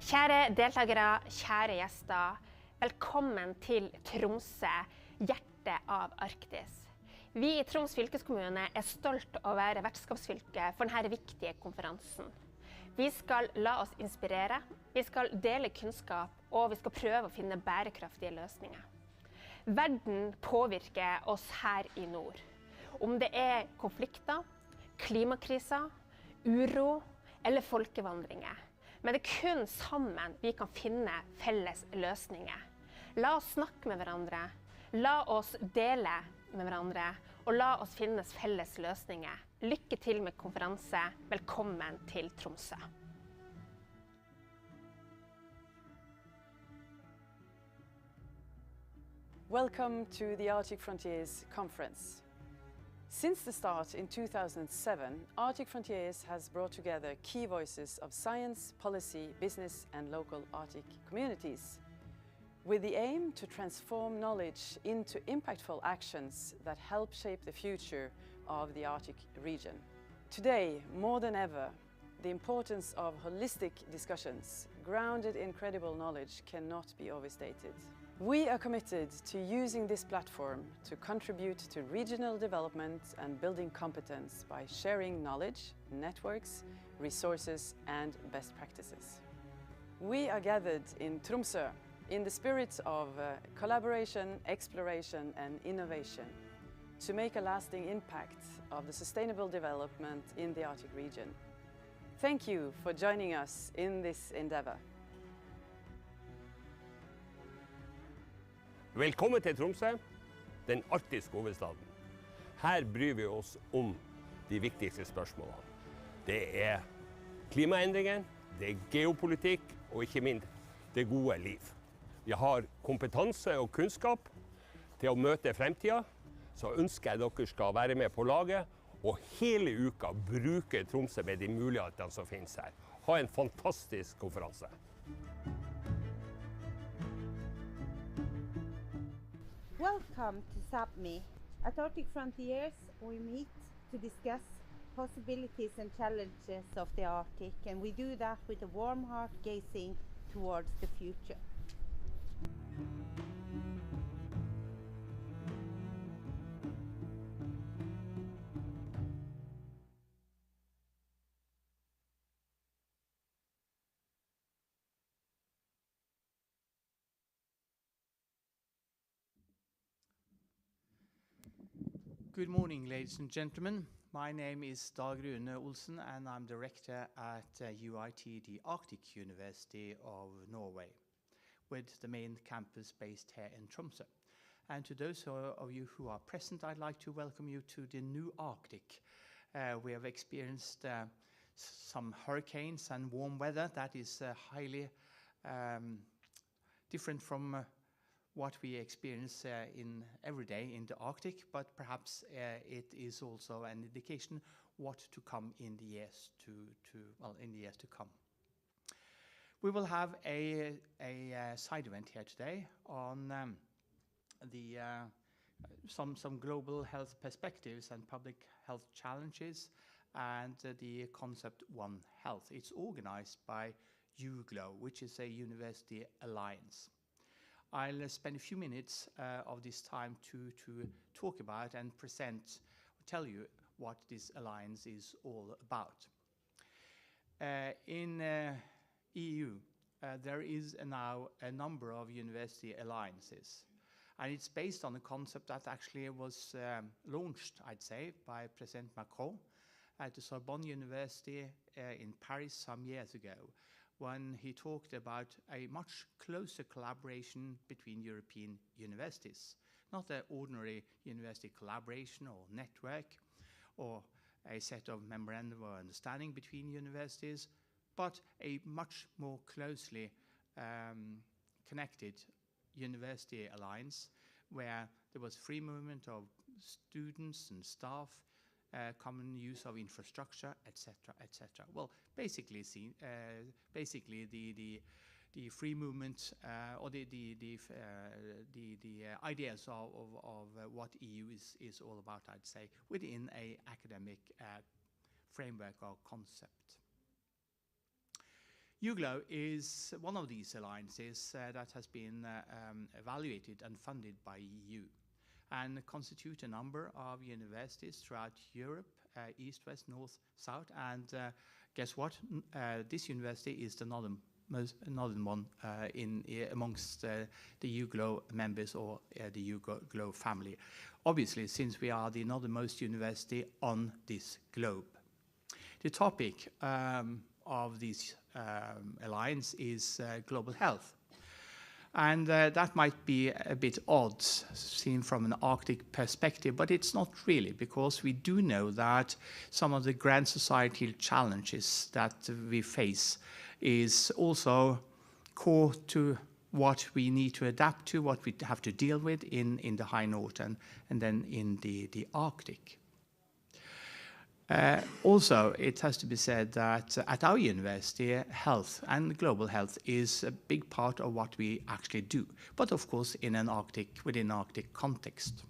Kjære deltakere, kjære gjester. Velkommen til Tromsø, hjertet av Arktis. Vi i Troms fylkeskommune er stolt av å være vertskapsfylke for denne viktige konferansen. Vi skal la oss inspirere, vi skal dele kunnskap, og vi skal prøve å finne bærekraftige løsninger. Verden påvirker oss her i nord. Om det er konflikter, klimakriser, uro eller folkevandringer. Men det er kun sammen vi kan finne felles løsninger. La oss snakke med hverandre, la oss dele med hverandre, og la oss finne felles løsninger. Lykke til med konferanse. Velkommen til Tromsø. Welcome to the Arctic Frontiers Conference. Since the start in 2007, Arctic Frontiers has brought together key voices of science, policy, business and local Arctic communities, with the aim to transform knowledge into impactful actions that help shape the future of the Arctic region. Today, more than ever, the importance of holistic discussions grounded in credible knowledge cannot be overstated. We are committed to using this platform to contribute to regional development and building competence by sharing knowledge, networks, resources and best practices. We are gathered in Tromsø in the spirit of collaboration, exploration and innovation to make a lasting impact of the sustainable development in the Arctic region. Thank you for joining us in this endeavor. Velkommen til Tromsø, den arktiske hovedstaden. Her bryr vi oss om de viktigste spørsmålene. Det er klimaendringen, det er geopolitikk og ikke minst det gode liv. Vi har kompetanse og kunnskap til å møte fremtiden, så ønsker jeg dere skal være med på laget og hele uka bruke Tromsø med de mulighetene som finnes her. Ha en fantastisk konferanse. Welcome to Sápmi. At Arctic Frontiers, we meet to discuss possibilities and challenges of the Arctic, and we do that with a warm heart gazing towards the future. Good morning, ladies and gentlemen. My name is Dag Rune Olsen and I'm director at UiT, the Arctic University of Norway, with the main campus based here in Tromsø. And to those of you who are present, I'd like to welcome you to the new Arctic. We have experienced some hurricanes and warm weather that is highly different from what we experience in every day in the Arctic, but perhaps it is also an indication what to come in the years to come. We will have a side event here today on some global health perspectives and public health challenges and the concept One Health. It's organized by UGLO, which is a university alliance. I'll spend a few minutes of this time to talk about and present, tell you what this alliance is all about. In EU, there is now a number of university alliances, and it's based on a concept that actually was launched, I'd say, by President Macron at the Sorbonne University in Paris some years ago, when he talked about a much closer collaboration between European universities. Not an ordinary university collaboration or network or a set of memorandum of understanding between universities, but a much more closely connected university alliance where there was free movement of students and staff, common use of infrastructure, etc., etc. Well, basically, the free movement or the ideas of what EU is all about, I'd say, within a academic framework or concept. UGLO is one of these alliances that has been evaluated and funded by EU and constitute a number of universities throughout Europe, east, west, north, south, and guess what? This university is the northern one amongst the UGLO members or the UGLO family. Obviously, since we are the northernmost university on this globe. The topic of this alliance is global health. And that might be a bit odd seen from an Arctic perspective, but it's not really, because we do know that some of the grand societal challenges that we face is also core to what we need to adapt to, what we have to deal with in the high north and then in the Arctic. Also, it has to be said that at our university, health and global health is a big part of what we actually do, but of course within Arctic context.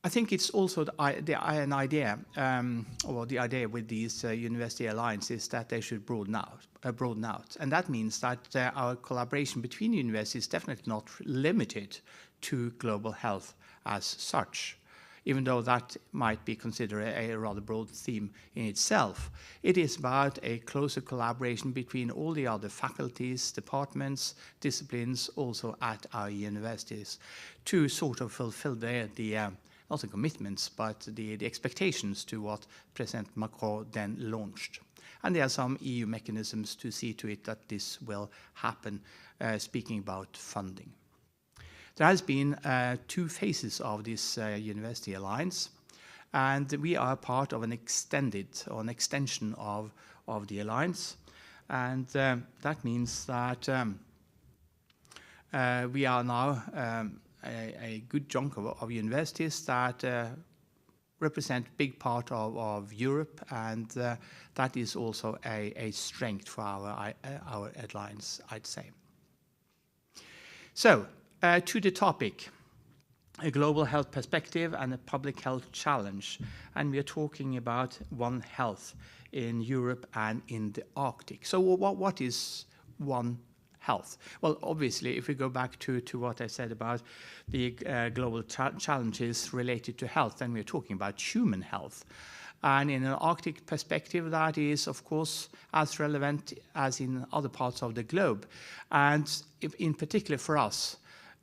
I think it's also an idea, or the idea with these university alliances, that they should broaden out. And that means that our collaboration between universities is definitely not limited to global health as such. Even though that might be considered a rather broad theme in itself. It is about a closer collaboration between all the other faculties, departments, disciplines, also at our universities, to sort of fulfill not the commitments, but the expectations to what President Macron then launched. And there are some EU mechanisms to see to it that this will happen, speaking about funding. There has been 2 phases of this university alliance, and we are part of an extension of the alliance, and that means that we are now a good chunk of universities that represent a big part of Europe, and that is also a strength for our alliance, I'd say. So, to the topic, a global health perspective and a public health challenge. And we are talking about One Health in Europe and in the Arctic. So what is One Health? Well, obviously, if we go back to what I said about the global challenges related to health, then we're talking about human health. And in an Arctic perspective, that is, of course, as relevant as in other parts of the globe. And in particular for us,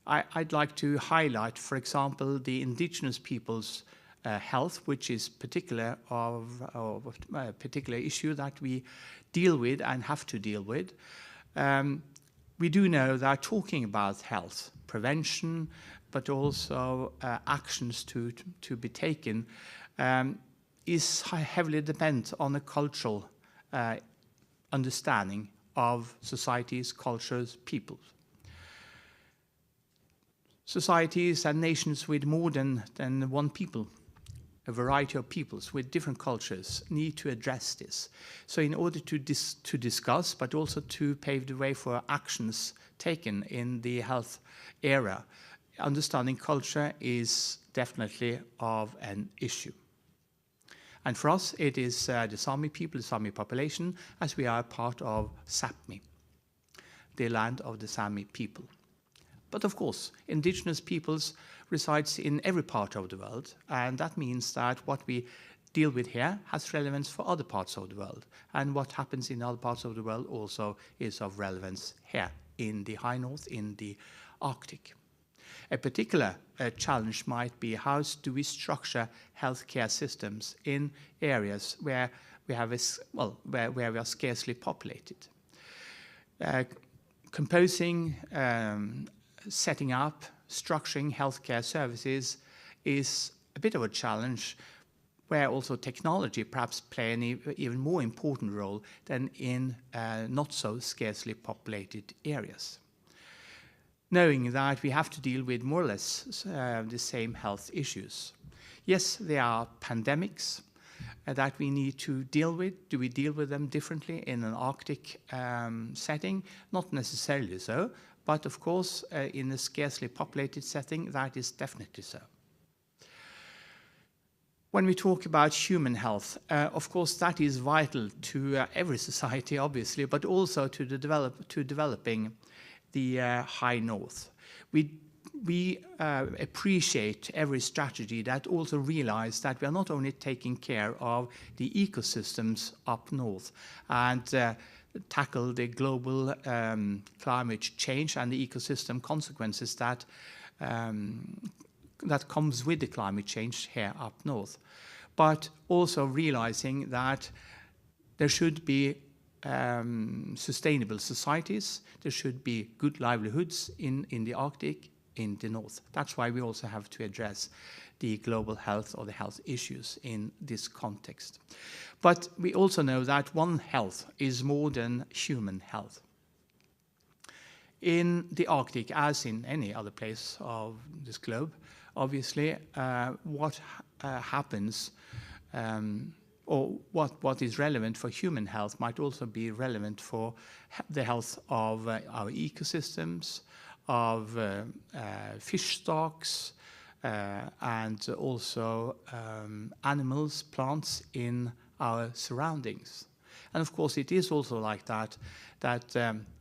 I'd like to highlight, for example, the indigenous peoples' health, which is a particular issue that we deal with and have to deal with. We do know that talking about health, prevention, but also actions to be taken, is heavily dependent on a cultural understanding of societies, cultures, peoples. Societies and nations with more than one people, a variety of peoples with different cultures, need to address this. So in order to discuss, but also to pave the way for actions taken in the health area, understanding culture is definitely of an issue. And for us, it is the Sami people, the Sami population, as we are part of Sápmi, the land of the Sami people. But of course, indigenous peoples resides in every part of the world, and that means that what we deal with here has relevance for other parts of the world, and what happens in other parts of the world also is of relevance here in the high north, in the Arctic. A particular challenge might be how do we structure healthcare systems in areas where we have where we are scarcely populated. Composing, setting up, structuring healthcare services is a bit of a challenge, where also technology perhaps play an even more important role than in not so scarcely populated areas. Knowing that we have to deal with more or less the same health issues. Yes, there are pandemics that we need to deal with. Do we deal with them differently in an Arctic setting? Not necessarily so. But of course, in a scarcely populated setting, that is definitely so. when we talk about human health, of course, that is vital to every society, obviously, but also to developing the High North. We appreciate every strategy that also realize that we are not only taking care of the ecosystems up north and tackle the global climate change and the ecosystem consequences that that comes with the climate change here up north, but also realizing that there should be sustainable societies, there should be good livelihoods in the Arctic, in the north. That's why we also have to address the global health or the health issues in this context. But we also know that One Health is more than human health. In the Arctic, as in any other place of this globe, obviously, what happens or what is relevant for human health might also be relevant for the health of our ecosystems, of fish stocks, and also animals, plants in our surroundings. And of course, it is also like that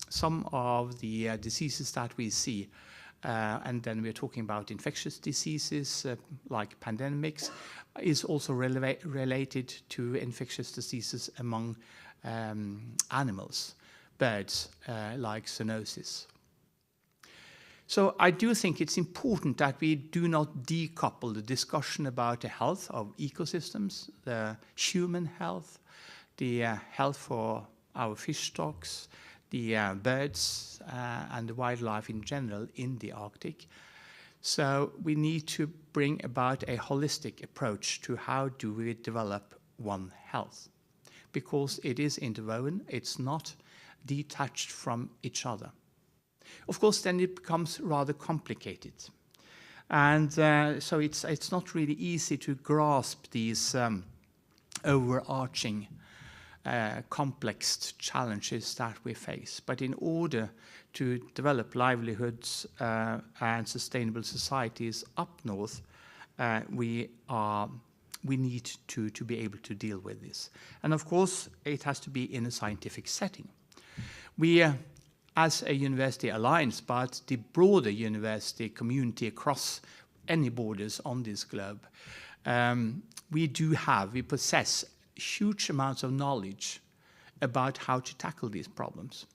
some of the diseases that we see, and then we're talking about infectious diseases like pandemics, is also related to infectious diseases among animals, birds, like zoonosis. So I do think it's important that we do not decouple the discussion about the health of ecosystems, the human health, the health for our fish stocks, the birds and the wildlife in general in the Arctic. So we need to bring about a holistic approach to how do we develop One Health, because it is interwoven, it's not detached from each other. Of course, then it becomes rather complicated. And so it's not really easy to grasp these overarching complex challenges that we face. But in order to develop livelihoods and sustainable societies up north, we need to be able to deal with this. And of course, it has to be in a scientific setting. We, as a university alliance, but the broader university community across any borders on this globe, we possess huge amounts of knowledge about how to tackle these problems.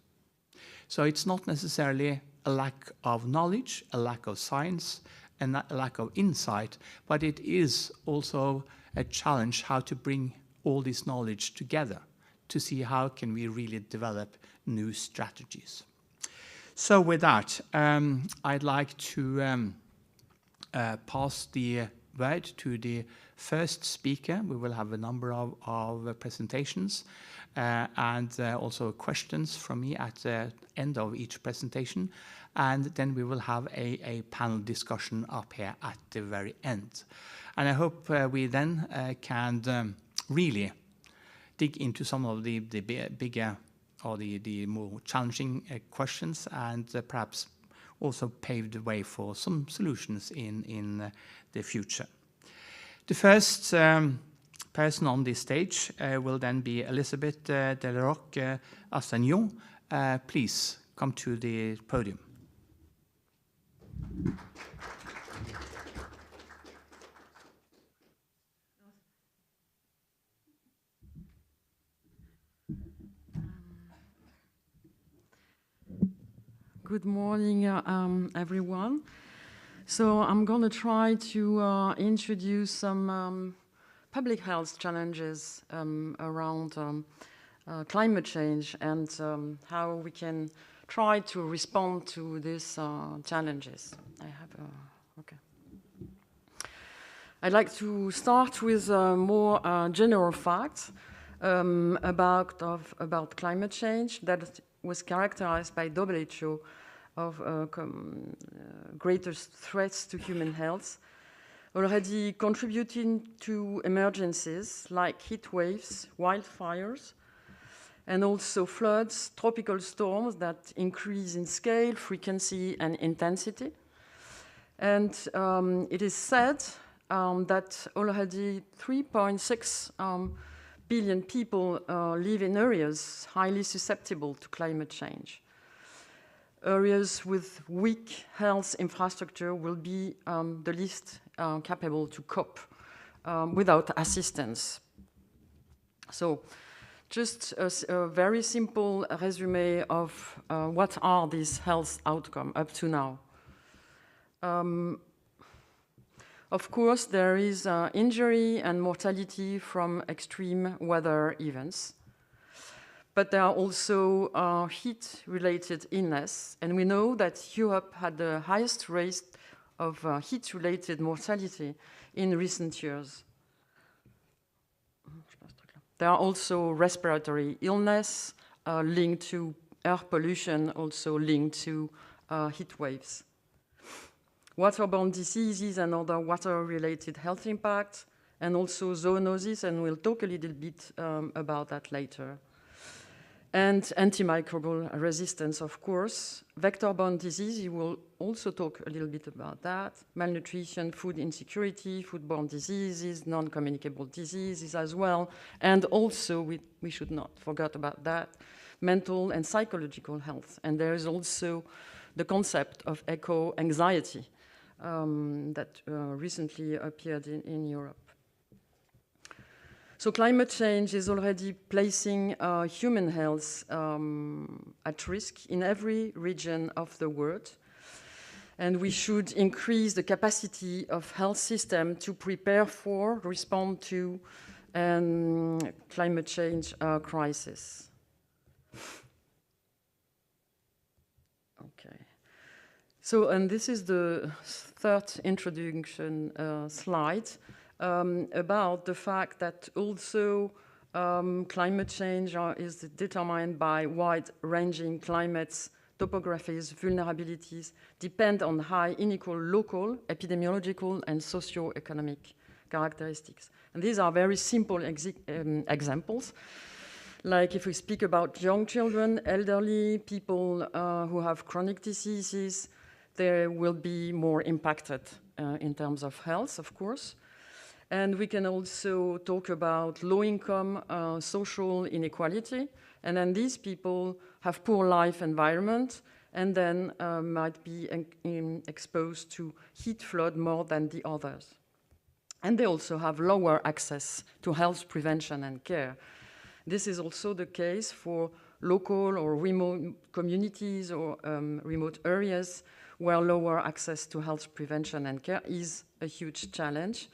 So it's not necessarily a lack of knowledge, a lack of science, and a lack of insight, but it is also a challenge how to bring all this knowledge together to see how can we really develop new strategies. So with that, I'd like to pass the word to the first speaker. We will have a number of presentations and also questions from me at the end of each presentation. And then we will have a panel discussion up here at the very end. And I hope we then can really dig into some of the bigger or the more challenging questions and perhaps also pave the way for some solutions in the future. The first person on this stage will then be Elisabeth Delarocque Assagnon. Please come to the podium. Good morning, everyone. So I'm going to try to introduce some public health challenges around climate change and how we can try to respond to these challenges. Okay. I'd like to start with more general facts about climate change that was characterized by WHO of greatest threats to human health, already contributing to emergencies like heat waves, wildfires, and also floods, tropical storms that increase in scale, frequency, and intensity. And it is said that already 3.6 billion people live in areas highly susceptible to climate change. Areas with weak health infrastructure will be the least capable to cope without assistance. So just a very simple resume of what are these health outcomes up to now. Of course, there is injury and mortality from extreme weather events. But there are also heat-related illness. And we know that Europe had the highest rate of heat-related mortality in recent years. There are also respiratory illness linked to air pollution, also linked to heat waves. Waterborne diseases and other water-related health impacts, and also zoonosis, and we'll talk a little bit about that later. And antimicrobial resistance, of course. Vector-borne disease, you will also talk a little bit about that. Malnutrition, food insecurity, foodborne diseases, non-communicable diseases as well. And also, we should not forget about that, mental and psychological health. And there is also the concept of eco-anxiety that recently appeared in Europe. So climate change is already placing human health at risk in every region of the world. And we should increase the capacity of health system to prepare for, respond to climate change crisis. Okay. So, and this is the third introduction slide. About the fact that also climate change is determined by wide-ranging climates, topographies, vulnerabilities, depend on high unequal local, epidemiological, and socio-economic characteristics. And these are very simple examples. Like if we speak about young children, elderly, people who have chronic diseases, they will be more impacted in terms of health, of course. And we can also talk about low-income social inequality. And then these people have poor life environment and then might be exposed to heat flood more than the others. And they also have lower access to health prevention and care. This is also the case for local or remote communities or remote areas where lower access to health prevention and care is a huge challenge.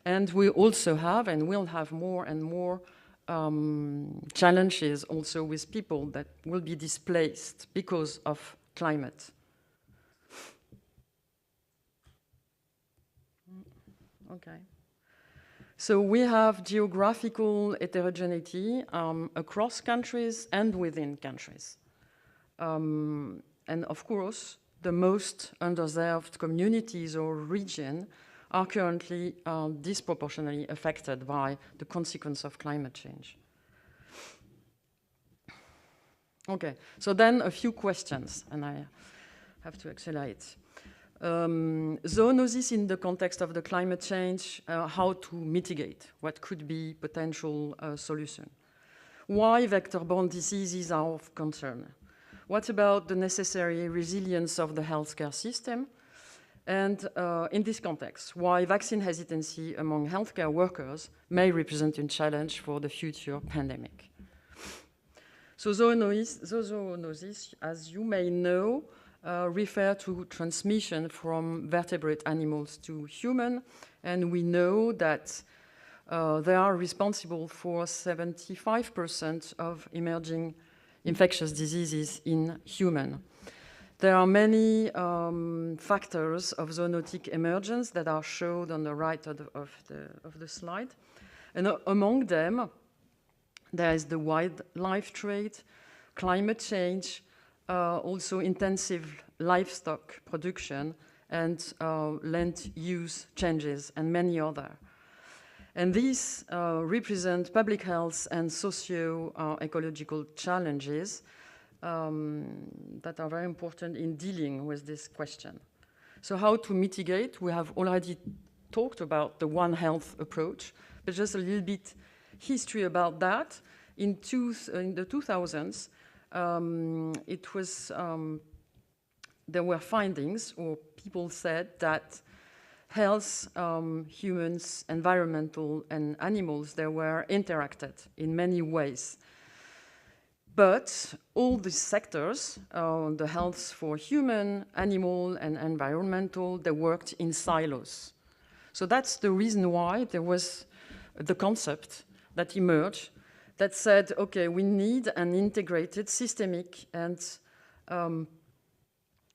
And we also have and will have more and more challenges also with people that will be displaced because of climate. Okay. So we have geographical heterogeneity across countries and within countries. And of course, the most underserved communities or regions are currently disproportionately affected by the consequence of climate change. Okay, so then a few questions, and I have to accelerate. Zoonosis in the context of the climate change, how to mitigate, what could be potential solution. Why vector-borne diseases are of concern? What about the necessary resilience of the healthcare system? And in this context, why vaccine hesitancy among healthcare workers may represent a challenge for the future pandemic. So zoonosis, as you may know, refer to transmission from vertebrate animals to human, and we know that they are responsible for 75% of emerging infectious diseases in humans. There are many factors of zoonotic emergence that are shown on the right of the slide. And among them, there is the wildlife trade, climate change, also intensive livestock production, and land use changes, and many other. And these represent public health and socio-ecological challenges that are very important in dealing with this question. So how to mitigate? We have already talked about the One Health approach, but just a little bit history about that. In the 2000s, it was there were findings, or people said that health, humans, environmental, and animals, they were interacted in many ways. But all these sectors, the health for human, animal, and environmental, they worked in silos. So that's the reason why there was the concept that emerged that said, okay, we need an integrated, systemic, and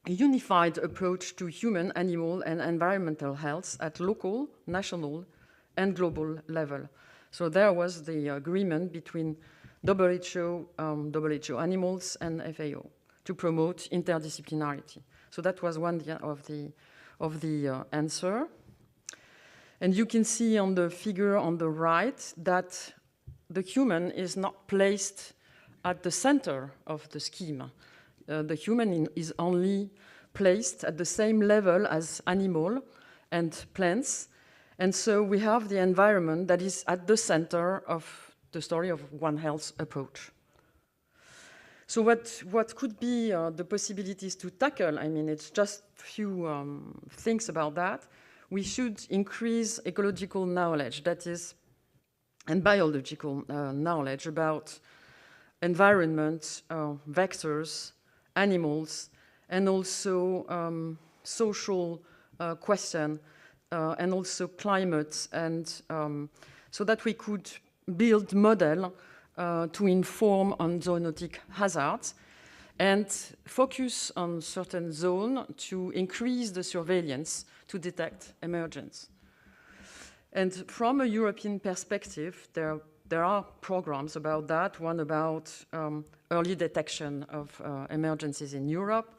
unified approach to human, animal, and environmental health at local, national, and global level. So there was the agreement between WHO, WHO Animals, and FAO to promote interdisciplinarity. So that was one of the answer. And you can see on the figure on the right that the human is not placed at the center of the scheme. The human is only placed at the same level as animal and plants. And so we have the environment that is at the center of the story of One Health approach. So what could be the possibilities to tackle? I mean, it's just a few things about that. We should increase ecological knowledge, that is, and biological knowledge about environment, vectors, animals, and also social question, and also climate, and so that we could build model to inform on zoonotic hazards and focus on certain zone to increase the surveillance to detect emergence. And from a European perspective, there are programs about that, one about early detection of emergencies in Europe,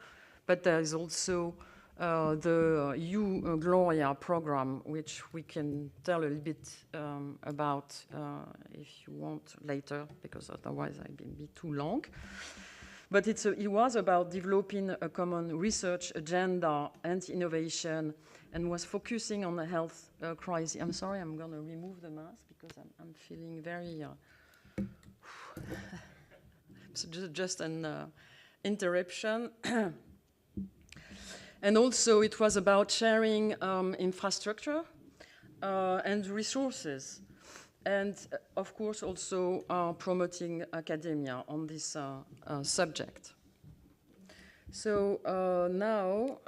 but there is also the EU Gloria program, which we can tell a little bit about if you want later, because otherwise it will be too long. But it was about developing a common research agenda and innovation, and was focusing on the health crisis. I'm sorry, I'm going to remove the mask because I'm feeling very... so just an interruption. And also it was about sharing infrastructure and resources. And of course also promoting academia on this subject. So now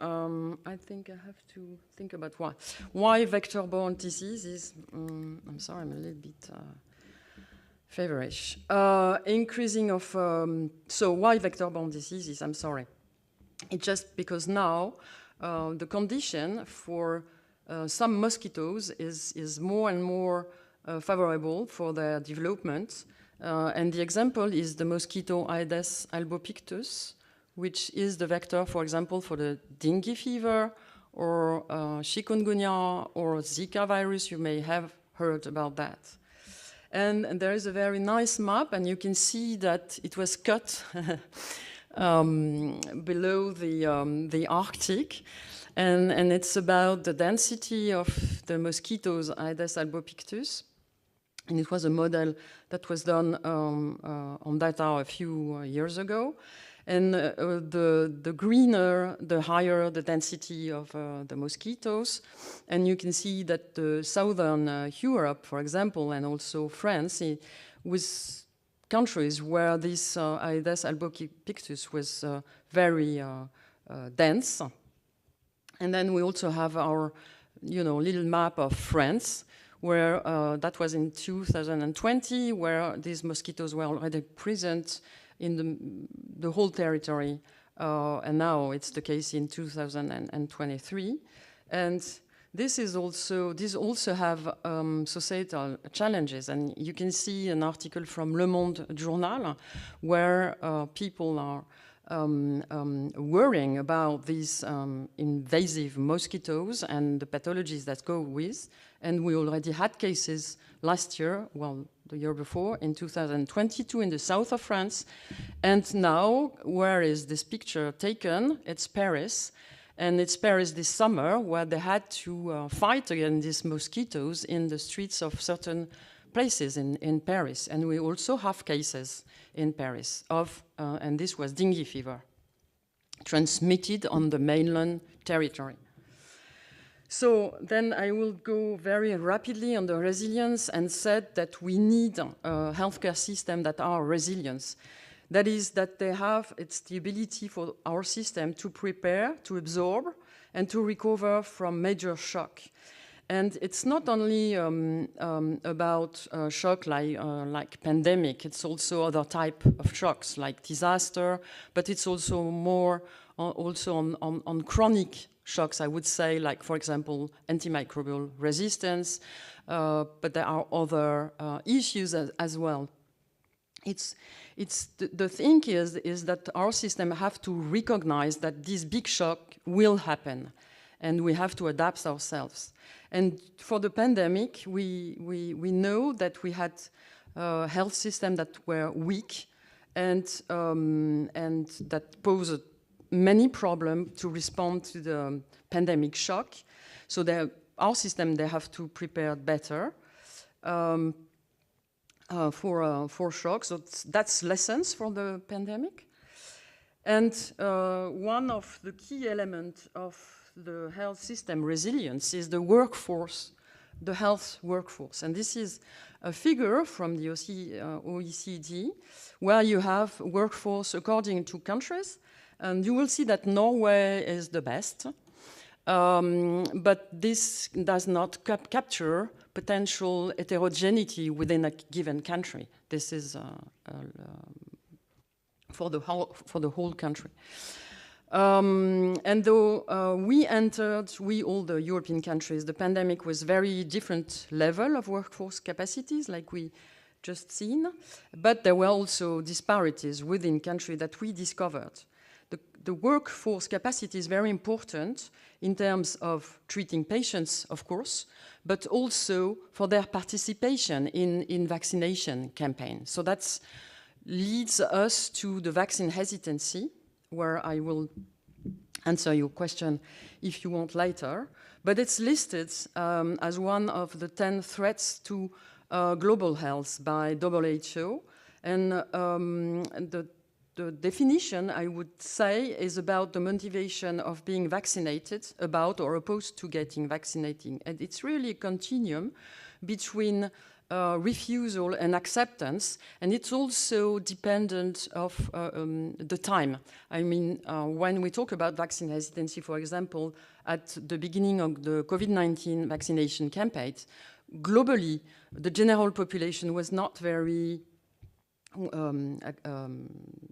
I think I have to think about why vector-borne diseases. I'm sorry, I'm a little bit feverish. Increasing of so why vector-borne diseases? I'm sorry. It's just because now the condition for some mosquitoes is more and more favorable for their development. And the example is the mosquito Aedes albopictus, which is the vector, for example, for the dengue fever or chikungunya or Zika virus. You may have heard about that. And there is a very nice map, and you can see that it was cut below the Arctic. And it's about the density of the mosquitoes Aedes albopictus. And it was a model that was done on data a few years ago. And the greener, the higher the density of the mosquitoes. And you can see that the southern Europe, for example, and also France, was countries where this Aedes albopictus was very dense. And then we also have our, little map of France, where that was in 2020, where these mosquitoes were already present in the whole territory, and now it's the case in 2023. And these also have societal challenges, and you can see an article from Le Monde Journal where people are worrying about these invasive mosquitoes and the pathologies that go with. And we already had cases last year, well, the year before, in 2022 in the south of France. And now, where is this picture taken? It's Paris. And it's Paris this summer where they had to fight against these mosquitoes in the streets of certain places in Paris. And we also have cases in Paris of, and this was dengue fever, transmitted on the mainland territory. So then I will go very rapidly on the resilience and said that we need a healthcare system that are resilient. That is, that they have, it's the ability for our system to prepare, to absorb, and to recover from major shock. And it's not only about shock like pandemic, it's also other type of shocks like disaster, but it's also more also on chronic shocks, I would say, like, for example, antimicrobial resistance, but there are other issues as well. The thing is that our system have to recognize that this big shock will happen, and we have to adapt ourselves. And for the pandemic, we know that we had health systems that were weak and that posed many problems to respond to the pandemic shock. So our system, they have to prepare better for shocks. So that's lessons for the pandemic. And one of the key elements of the health system resilience is the workforce, the health workforce. And this is a figure from the OECD, where you have workforce according to countries. And you will see that Norway is the best. But this does not capture potential heterogeneity within a given country. This is for the whole country. And though all the European countries, the pandemic was very different level of workforce capacities, like we just seen, but there were also disparities within countries that we discovered. The workforce capacity is very important in terms of treating patients, of course, but also for their participation in vaccination campaigns. So that leads us to the vaccine hesitancy, where I will answer your question if you want later. But it's listed as one of the 10 threats to global health by WHO. And the definition, I would say, is about the motivation of being vaccinated, about or opposed to getting vaccinated. And it's really a continuum between refusal and acceptance, and it's also dependent of the time. I mean, when we talk about vaccine hesitancy, for example, at the beginning of the COVID-19 vaccination campaign, globally, the general population was not very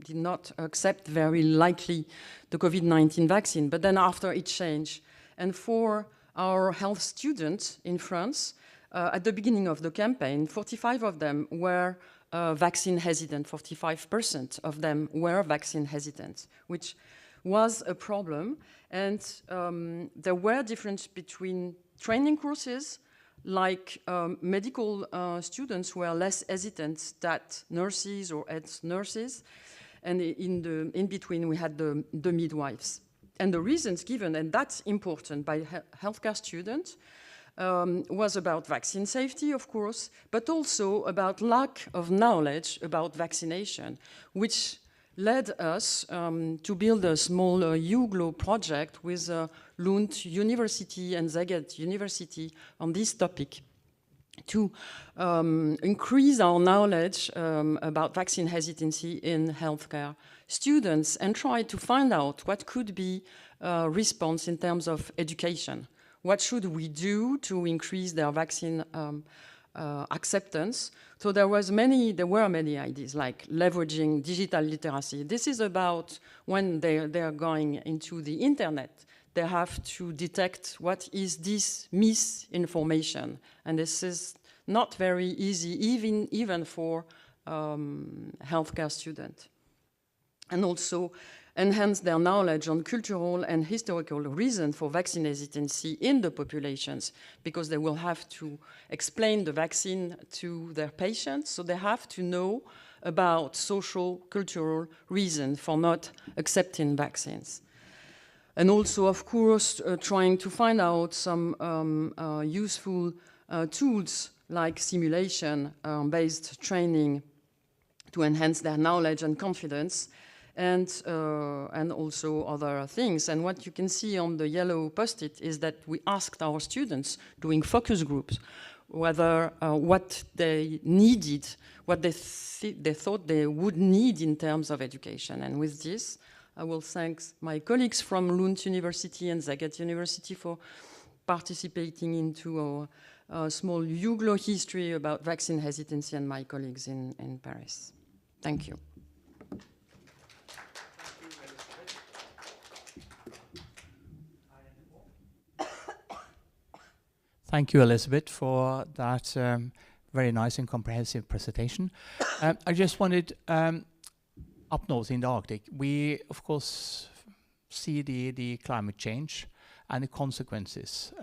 did not accept very likely the COVID-19 vaccine, but then after it changed. And for our health students in France, at the beginning of the campaign, 45 of them were vaccine hesitant, 45% of them were vaccine hesitant, which was a problem. And there were differences between training courses, like medical students were less hesitant than nurses or health nurses, and in between we had the midwives. And the reasons given, and that's important, by healthcare students was about vaccine safety, of course, but also about lack of knowledge about vaccination, which led us to build a small UGLO project with Lund University and Szeged University on this topic to increase our knowledge about vaccine hesitancy in healthcare students and try to find out what could be a response in terms of education. What should we do to increase their vaccine acceptance? So there were many ideas, like leveraging digital literacy. This is about when they're going into the internet, they have to detect what is this misinformation. And this is not very easy, even for healthcare students. And also enhance their knowledge on cultural and historical reasons for vaccine hesitancy in the populations, because they will have to explain the vaccine to their patients, so they have to know about social, cultural reasons for not accepting vaccines. And also, of course, trying to find out some useful tools like simulation-based training to enhance their knowledge and confidence, and also other things. And what you can see on the yellow post-it is that we asked our students doing focus groups whether what they needed, what they thought they would need in terms of education. And with this, I will thank my colleagues from Lund University and Zagat University for participating into a small Hugo history about vaccine hesitancy, and my colleagues in Paris. Thank you. Thank you, Elizabeth, for that very nice and comprehensive presentation. I just wanted, up north in the Arctic, we, of course, see the climate change and the consequences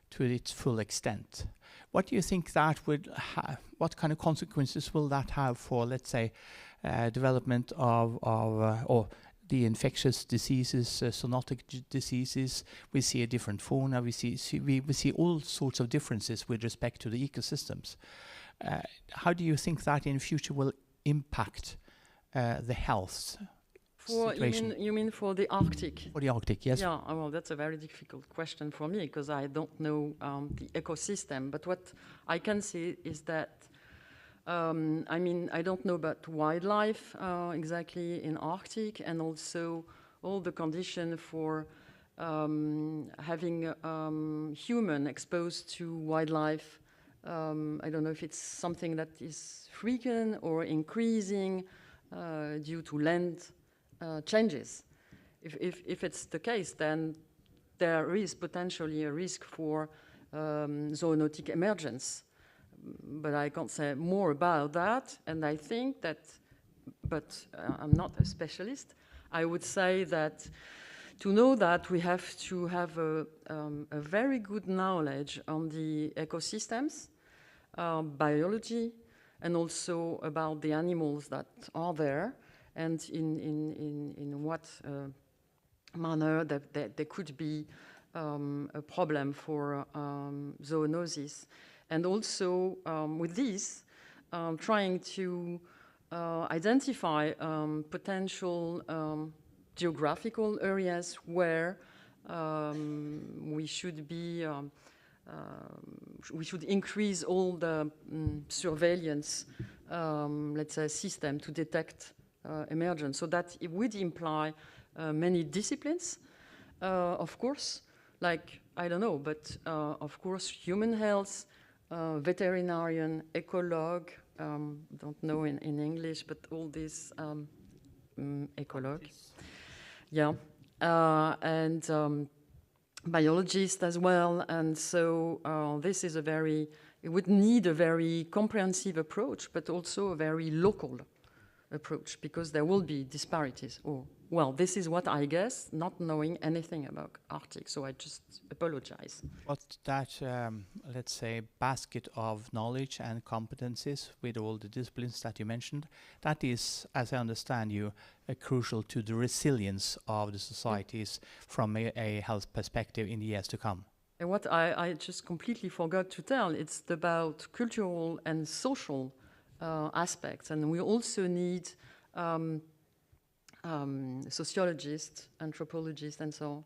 to its full extent. What do you think that would have? What kind of consequences will that have for, let's say, development of or the infectious diseases, zoonotic diseases? We see a different fauna. We see all sorts of differences with respect to the ecosystems. How do you think that in the future will impact the health situation? You mean for the Arctic? For the Arctic, yes. Yeah, well, that's a very difficult question for me because I don't know the ecosystem. But what I can say is that, I mean, I don't know about wildlife exactly in Arctic, and also all the condition for having human exposed to wildlife. I don't know if it's something that is frequent or increasing due to land changes. If it's the case, then there is potentially a risk for zoonotic emergence. But I can't say more about that. And I think that, but I'm not a specialist, I would say that to know that we have to have a very good knowledge on the ecosystems, biology, and also about the animals that are there, and in what manner that there could be a problem for zoonosis. And also with this, trying to identify potential geographical areas where we should be, we should increase all the surveillance, let's say, system to detect emergence. So that it would imply many disciplines, of course, like, I don't know, but of course, human health, veterinarian, ecologue, don't know in English, but all these ecologue. Yeah, and biologist as well. And so this is it would need a very comprehensive approach, but also a very local approach, because there will be disparities. Well, this is what I guess, not knowing anything about Arctic, so I just apologize. But that, let's say, basket of knowledge and competencies with all the disciplines that you mentioned, that is, as I understand you, crucial to the resilience of the societies from a health perspective in the years to come. And what I just completely forgot to tell, it's about cultural and social aspects, and we also need sociologists, anthropologists, and so on.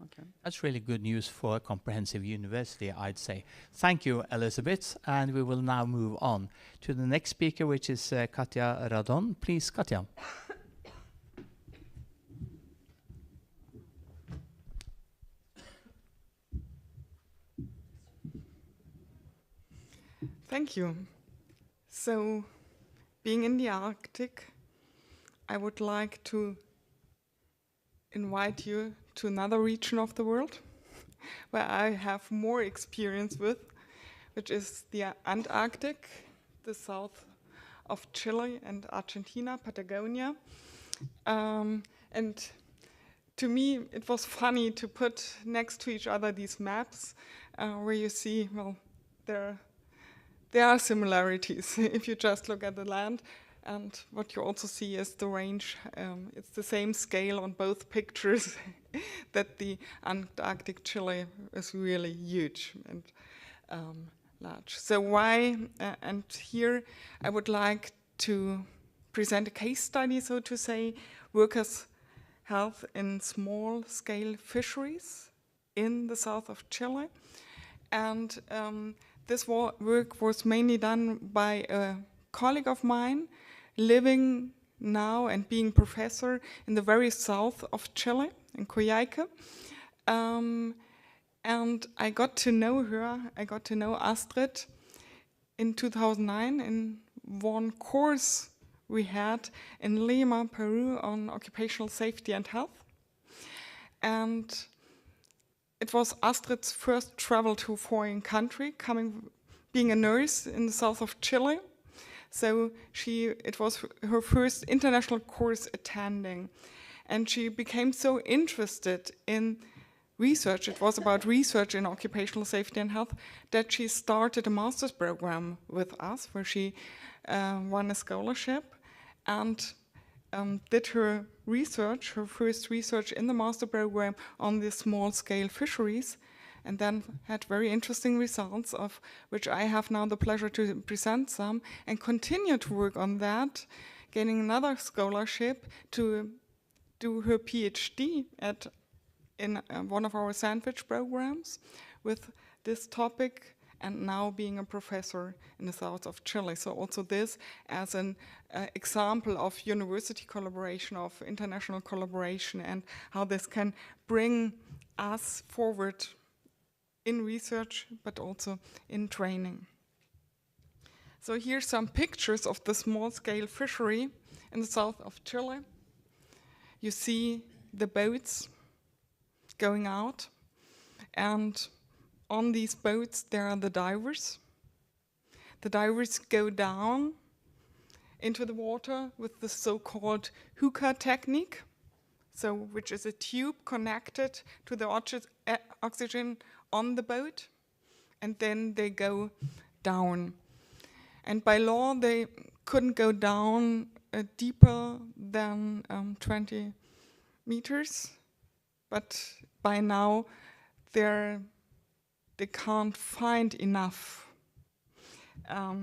Okay. That's really good news for a comprehensive university, I'd say. Thank you, Elizabeth, and we will now move on to the next speaker, which is Katja Radon. Please, Katja. Thank you. So, being in the Arctic, I would like to invite you to another region of the world where I have more experience with, which is the Antarctic, the south of Chile and Argentina, Patagonia. And to me, it was funny to put next to each other these maps where you see, well, there are similarities if you just look at the land. And what you also see is the range. It's the same scale on both pictures that the Antarctic Chile is really huge and large. So why, and here I would like to present a case study, so to say, workers' health in small-scale fisheries in the south of Chile. And this work was mainly done by a colleague of mine living now and being professor in the very south of Chile, in Coyhaique. And I got to know her, I got to know Astrid in 2009 in one course we had in Lima, Peru on occupational safety and health. And it was Astrid's first travel to a foreign country, being a nurse in the south of Chile. So it was her first international course attending. And she became so interested in research, it was about research in occupational safety and health, that she started a master's program with us, where she won a scholarship and did her research, her first research in the master program on the small-scale fisheries, and then had very interesting results, of which I have now the pleasure to present some, and continue to work on that, gaining another scholarship to do her PhD in one of our sandwich programs with this topic, and now being a professor in the south of Chile. So also this as an example of university collaboration, of international collaboration, and how this can bring us forward in research, but also in training. So here's some pictures of the small-scale fishery in the south of Chile. You see the boats going out, and on these boats there are the divers. The divers go down into the water with the so-called hookah technique, which is a tube connected to the oxygen on the boat, and then they go down. And by law, they couldn't go down deeper than 20 meters, but by now they can't find enough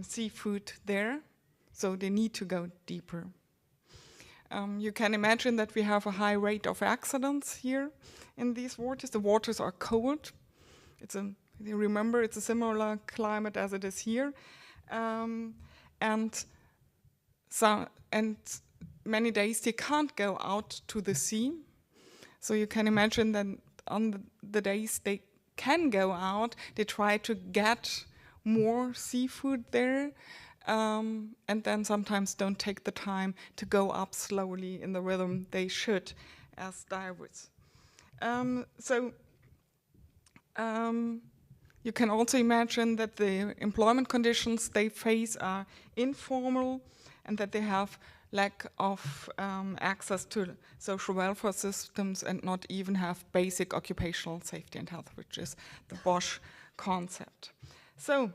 seafood there, so they need to go deeper. You can imagine that we have a high rate of accidents here in these waters. The waters are cold. You remember, it's a similar climate as it is here. And many days they can't go out to the sea. So you can imagine that on the days they can go out, they try to get more seafood there, and then sometimes don't take the time to go up slowly in the rhythm they should as divers. You can also imagine that the employment conditions they face are informal, and that they have lack of access to social welfare systems, and not even have basic occupational safety and health, which is the BOSH concept. So,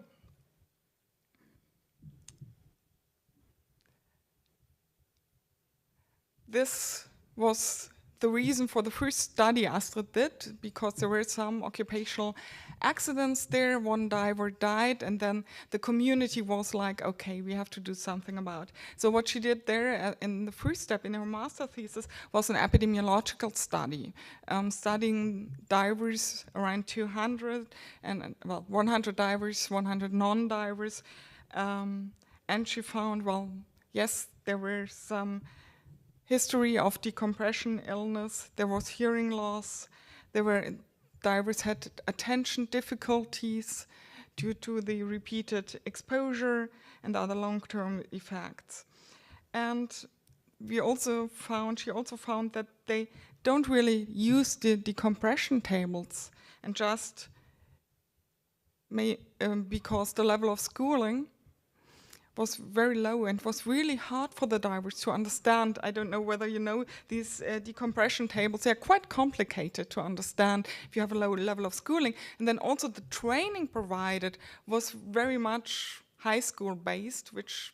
this was the reason for the first study Astrid did, because there were some occupational accidents there. One diver died, and then the community was like, okay, we have to do something about it. So what she did there in the first step in her master thesis was an epidemiological study, studying divers, around 200, and 100 divers, 100 non-divers, and she found, yes, there were some history of decompression illness, there was hearing loss, divers had attention difficulties due to the repeated exposure and other long-term effects. And she also found that they don't really use the decompression tables, and just because the level of schooling was very low, and was really hard for the divers to understand. I don't know whether you know these decompression tables. They're quite complicated to understand if you have a low level of schooling. And then also the training provided was very much high school based, which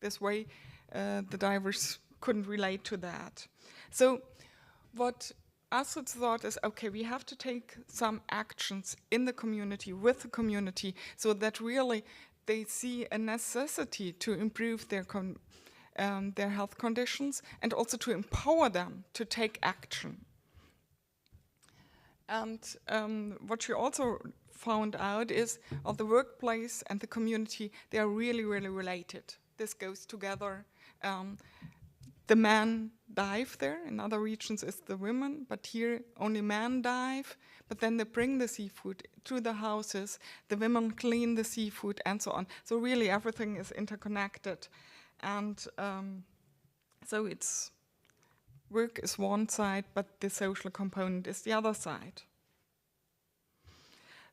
this way the divers couldn't relate to that. So what Astrid thought is, okay, we have to take some actions in the community, with the community, so that really they see a necessity to improve their health conditions and also to empower them to take action. And what she also found out is the workplace and the community, they are really, really related. This goes together. The men dive there. In other regions, it's the women, but here only men dive. But then they bring the seafood to the houses. The women clean the seafood and so on. So really everything is interconnected. And so it's work is one side, but the social component is the other side.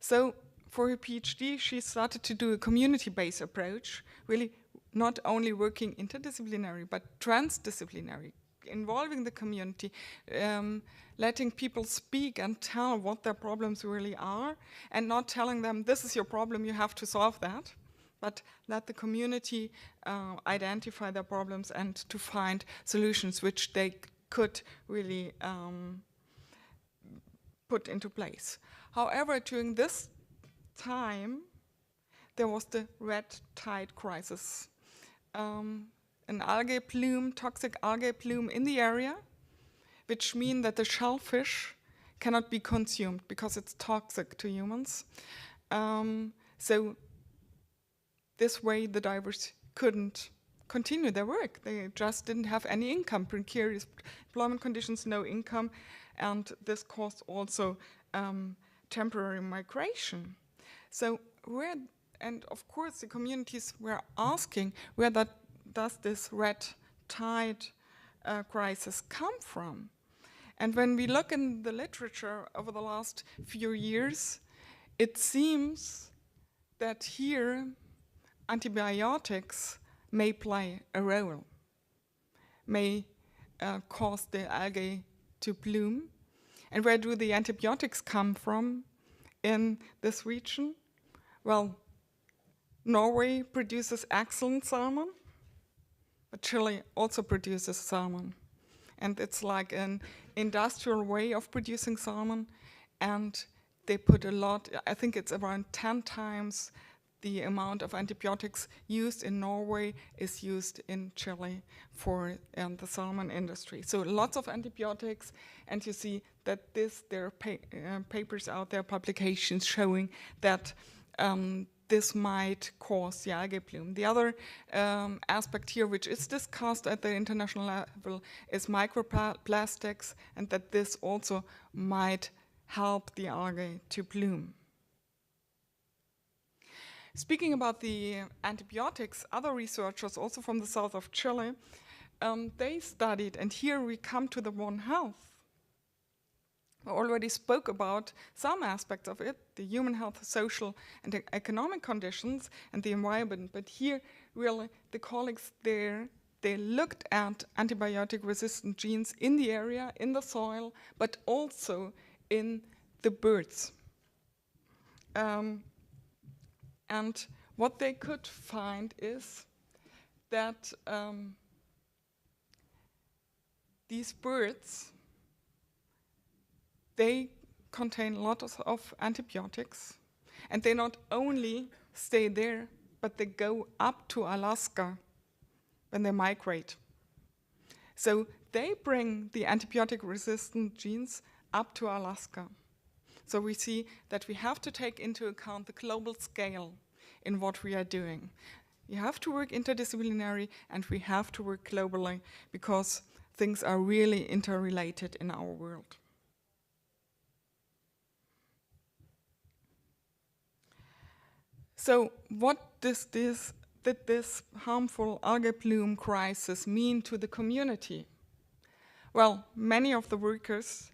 So for her PhD, she started to do a community-based approach, really not only working interdisciplinary, but transdisciplinary, involving the community, letting people speak and tell what their problems really are, and not telling them, this is your problem, you have to solve that, but let the community identify their problems and to find solutions which they could really put into place. However, during this time, there was the red tide crisis. An algae plume, toxic algae plume in the area, which means that the shellfish cannot be consumed because it's toxic to humans. So this way the divers couldn't continue their work. They just didn't have any income, precarious employment conditions, no income, and this caused also temporary migration. So and of course the communities were asking where does this red tide crisis come from? And when we look in the literature over the last few years, it seems that here antibiotics may play a role, may cause the algae to bloom. And where do the antibiotics come from in this region? Well, Norway produces excellent salmon, but Chile also produces salmon. And it's like an industrial way of producing salmon, and they put a lot, I think it's around 10 times the amount of antibiotics used in Norway is used in Chile for the salmon industry. So lots of antibiotics, and you see that there are papers out there, publications showing that this might cause the algae bloom. The other aspect here, which is discussed at the international level, is microplastics, and that this also might help the algae to bloom. Speaking about the antibiotics, other researchers, also from the south of Chile, they studied, and here we come to the One Health. I already spoke about some aspects of it, the human health, social and economic conditions, and the environment. But here, really, the colleagues there, they looked at antibiotic-resistant genes in the area, in the soil, but also in the birds. And what they could find is that these birds, they contain lots of antibiotics, and they not only stay there, but they go up to Alaska when they migrate. So they bring the antibiotic-resistant genes up to Alaska. So we see that we have to take into account the global scale in what we are doing. You have to work interdisciplinary, and we have to work globally, because things are really interrelated in our world. So what did this harmful algae bloom crisis mean to the community? Well, many of the workers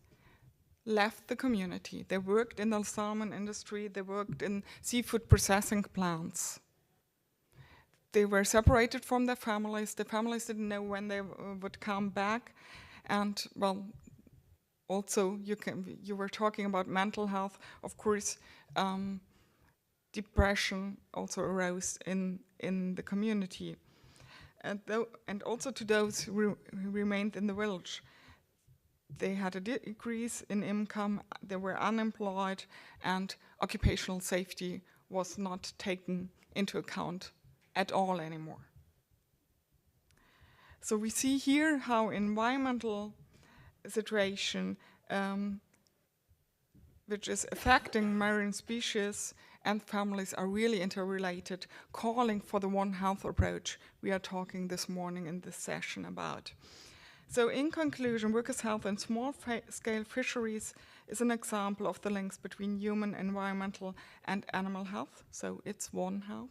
left the community. They worked in the salmon industry, they worked in seafood processing plants. They were separated from their families. The families didn't know when they would come back. And well, also you were talking about mental health. Of course, depression also arose in the community. and also to those who remained in the village. They had a decrease in income, they were unemployed, and occupational safety was not taken into account at all anymore. So we see here how environmental situation, which is affecting marine species and families, are really interrelated, calling for the One Health approach we are talking this morning in this session about. So in conclusion, workers' health and small-scale fisheries is an example of the links between human, environmental, and animal health. So it's One Health.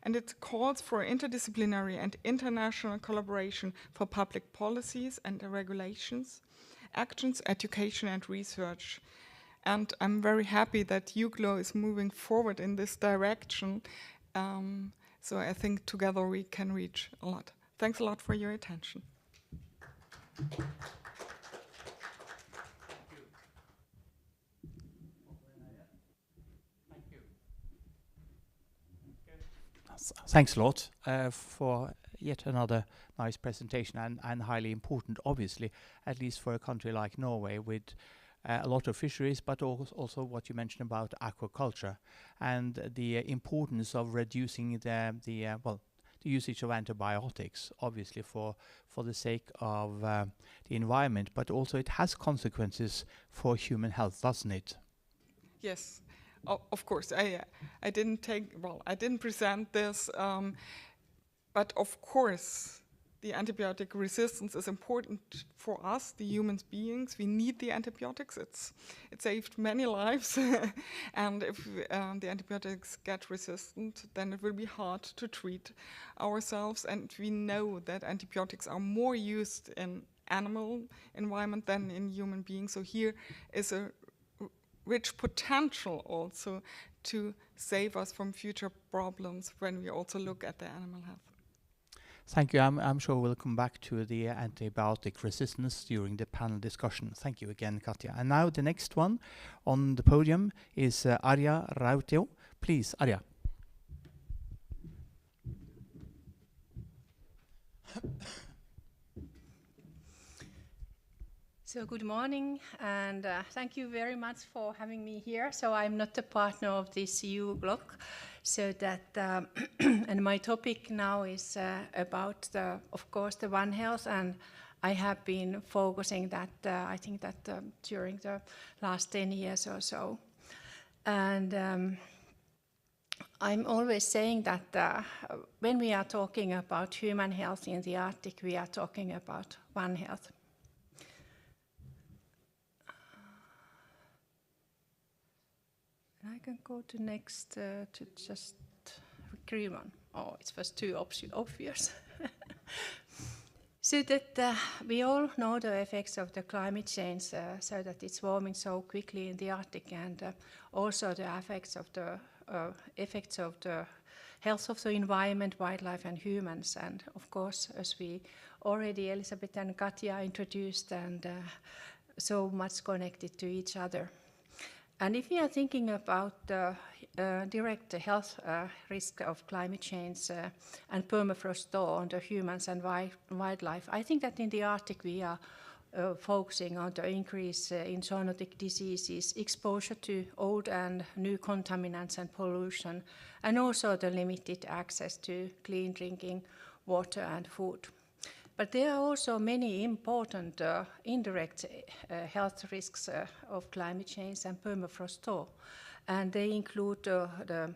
And it calls for interdisciplinary and international collaboration for public policies and regulations, actions, education, and research. And I'm very happy that UGLO is moving forward in this direction. So I think together we can reach a lot. Thanks a lot for your attention. Thanks a lot for yet another nice presentation and highly important, obviously, at least for a country like Norway with a lot of fisheries, but also what you mentioned about aquaculture and the importance of reducing the usage of antibiotics, obviously for the sake of the environment, but also it has consequences for human health, doesn't it? Yes, of course. I didn't present this, but of course the antibiotic resistance is important for us, the human beings. We need the antibiotics. It saved many lives, and if the antibiotics get resistant, then it will be hard to treat ourselves. And we know that antibiotics are more used in animal environment than in human beings. So here is a rich potential also to save us from future problems when we also look at the animal health. Thank you. I'm sure we'll come back to the antibiotic resistance during the panel discussion. Thank you again, Katja. And now the next one on the podium is Arja Rautio. Please, Arja. So good morning, and thank you very much for having me here. So I'm not a partner of this UGLO, so that and my topic now is about of course, the One Health, and I have been focusing that I think that during the last 10 years or so, and I'm always saying that when we are talking about human health in the Arctic, we are talking about One Health. I can go to next to just green one. Oh, it was too obvious. So that we all know the effects of the climate change, so that it's warming so quickly in the Arctic, and also the effects of the health of the environment, wildlife, and humans. And of course, as we already Elisabeth and Katja introduced, and so much connected to each other. And if we are thinking about the direct health risk of climate change and permafrost thaw on the humans and wildlife, I think that in the Arctic we are focusing on the increase in zoonotic diseases, exposure to old and new contaminants and pollution, and also the limited access to clean drinking water and food. But there are also many important indirect health risks of climate change and permafrost thaw. And they include the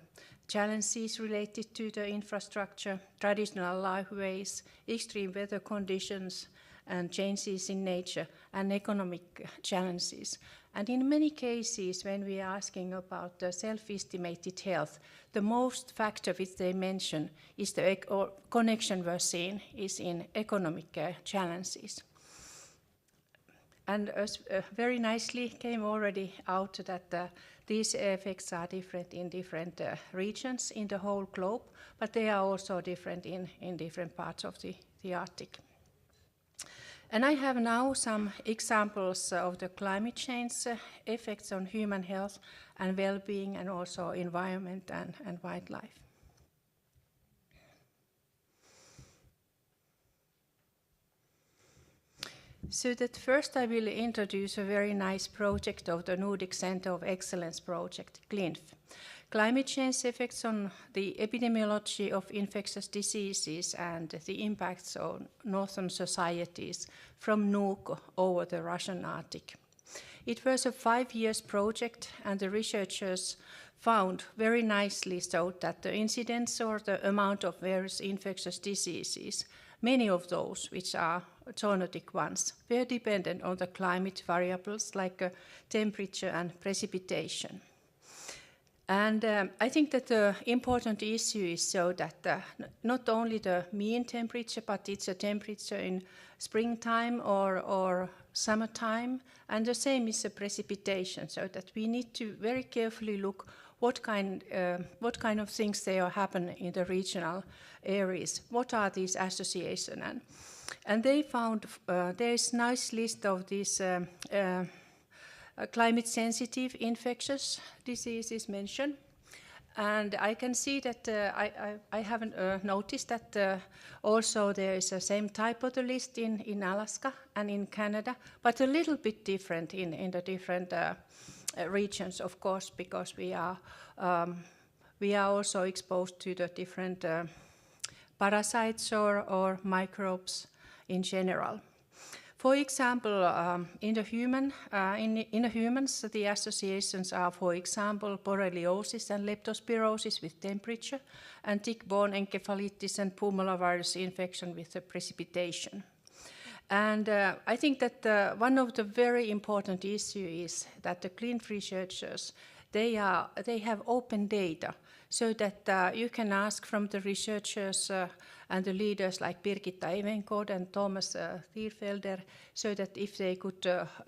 challenges related to the infrastructure, traditional lifeways, extreme weather conditions, and changes in nature, and economic challenges. And in many cases, when we are asking about the self-estimated health, the most factor which they mention is the connection we're seeing is in economic challenges. And very nicely came already out that these effects are different in different regions in the whole globe, but they are also different in different parts of the Arctic. And I have now some examples of the climate change effects on human health and well-being, and also environment and wildlife. So that first I will introduce a very nice project of the Nordic Center of Excellence project, CLINF. Climate change effects on the epidemiology of infectious diseases and the impacts on northern societies from Nuuk over the Russian Arctic. It was a 5-year project, and the researchers found very nicely so that the incidence or the amount of various infectious diseases, many of those which are zoonotic ones, were dependent on the climate variables like temperature and precipitation. And I think that the important issue is so that not only the mean temperature, but it's a temperature in springtime or summertime, and the same is the precipitation, so that we need to very carefully look what kind of things they are happening in the regional areas. What are these associations? And they found there is a nice list of these climate-sensitive infectious diseases mentioned. And I can see that I haven't noticed that also there is the same type of the list in Alaska and in Canada, but a little bit different in the different regions, of course, because we are also exposed to the different parasites or microbes in general. For example, in the humans, the associations are, for example, borreliosis and leptospirosis with temperature, and tick-borne encephalitis and pulmonary virus infection with the precipitation. And I think that one of the very important issues is that the CLINF researchers, they have open data, so that you can ask from the researchers and the leaders like Birgitta Evenkod and Thomas Thierfelder, so that if they could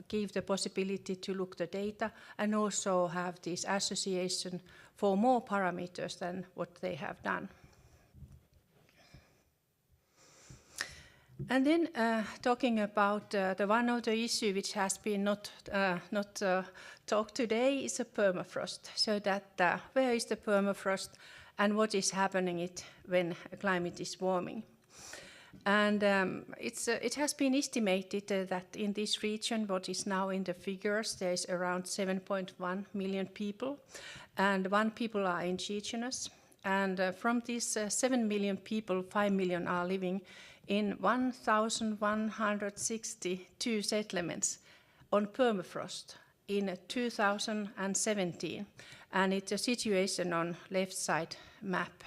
give the possibility to look the data and also have this association for more parameters than what they have done. And then talking about the one of the issue which has been not talked today is the permafrost. So that where is the permafrost and what is happening when climate is warming? And it has been estimated that in this region, what is now in the figures, there is around 7.1 million people, and 1 people are indigenous. And from these 7 million people, 5 million are living in 1,162 settlements on permafrost in 2017, and it's a situation on left side map.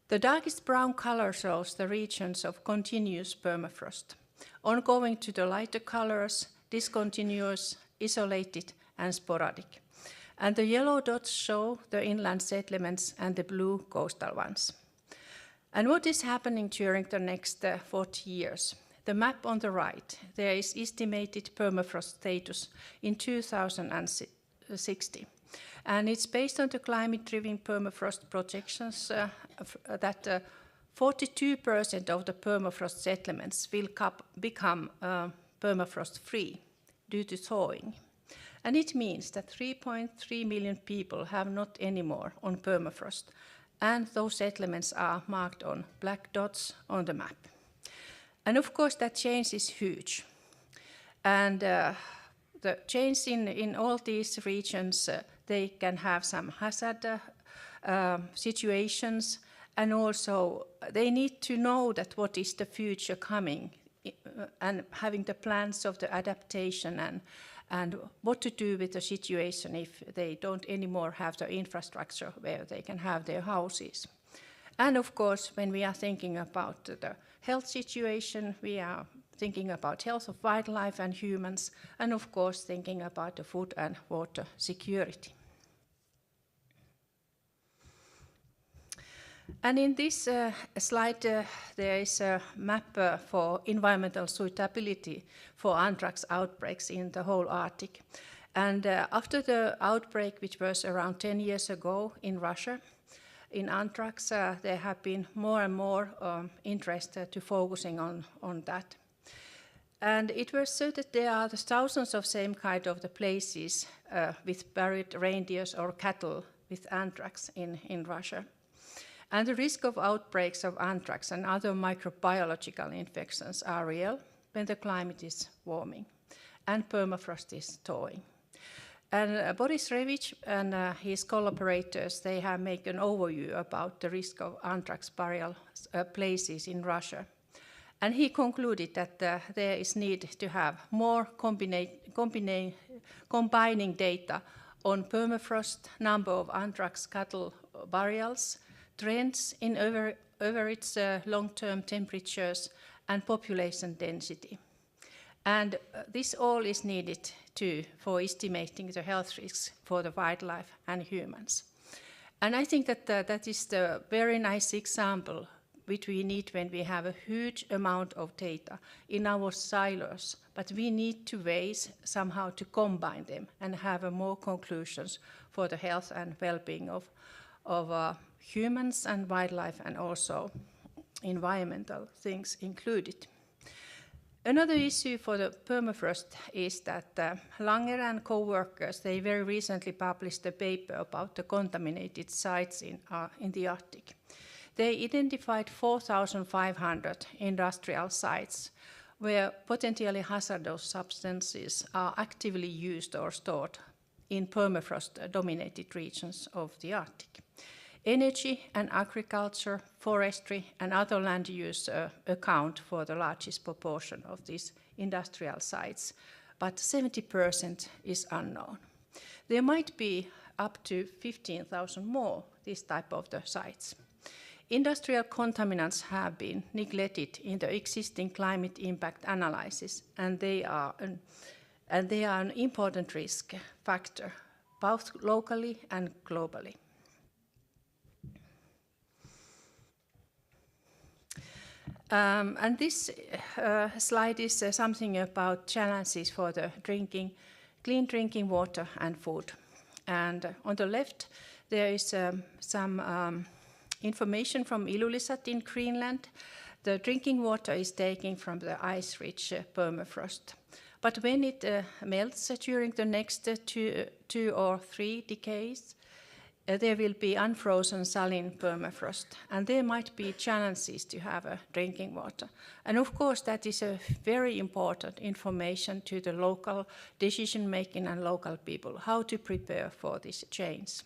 The darkest brown color shows the regions of continuous permafrost. Ongoing to the lighter colors, discontinuous, isolated, and sporadic. And the yellow dots show the inland settlements and the blue coastal ones. And what is happening during the next 40 years? The map on the right, there is estimated permafrost status in 2060. And it's based on the climate-driven permafrost projections that 42% of the permafrost settlements will become permafrost-free due to thawing. And it means that 3.3 million people have not anymore on permafrost, and those settlements are marked on black dots on the map. And of course that change is huge. And the change in all these regions, they can have some hazard situations, and also they need to know that what is the future coming, and having the plans of the adaptation and what to do with the situation if they don't anymore have the infrastructure where they can have their houses. And of course, when we are thinking about the health situation, we are thinking about health of wildlife and humans, and of course thinking about the food and water security. And in this slide, there is a map for environmental suitability for anthrax outbreaks in the whole Arctic. And after the outbreak, which was around 10 years ago in Russia, in anthrax, there have been more and more interest to focusing on that. And it was so that there are thousands of same kind of the places with buried reindeers or cattle with anthrax in Russia. And the risk of outbreaks of anthrax and other microbiological infections are real. when the climate is warming and permafrost is thawing. And Boris Revich and his collaborators, they have made an overview about the risk of anthrax burial places in Russia. And he concluded that there is need to have more combining data on permafrost, number of anthrax cattle burials, trends in average long-term temperatures, and population density. And this all is needed for estimating the health risks for the wildlife and humans. And I think that that is the very nice example which we need when we have a huge amount of data in our silos, but we need to ways somehow to combine them and have more conclusions for the health and well-being of humans and wildlife, and also environmental things included. Another issue for the permafrost is that Langer and co-workers, they very recently published a paper about the contaminated sites in the Arctic. They identified 4,500 industrial sites where potentially hazardous substances are actively used or stored in permafrost-dominated regions of the Arctic. Energy and agriculture, forestry, and other land use account for the largest proportion of these industrial sites, but 70% is unknown. There might be up to 15,000 more this type of the sites. Industrial contaminants have been neglected in the existing climate impact analysis, and they are an important risk factor, both locally and globally. And this slide is something about challenges for the clean drinking water and food. And on the left, there is some information from Ilulissat in Greenland. The drinking water is taken from the ice-rich permafrost. But when it melts during the next 2 or 3 decades, there will be unfrozen saline permafrost, and there might be challenges to have drinking water. And of course, that is a very important information to the local decision-making and local people, how to prepare for this change.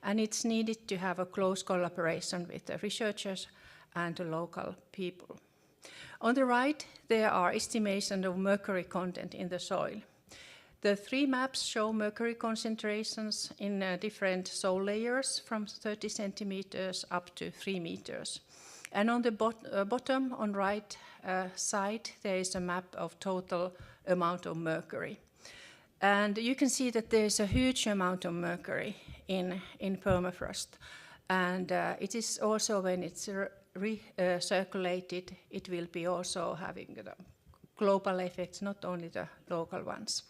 And it's needed to have a close collaboration with the researchers and the local people. On the right, there are estimations of mercury content in the soil. The 3 maps show mercury concentrations in different soil layers from 30 centimeters up to 3 meters. And on the bottom on right side, there is a map of total amount of mercury. And you can see that there is a huge amount of mercury in permafrost. And it is also, when it's recirculated, it will be also having the global effects, not only the local ones.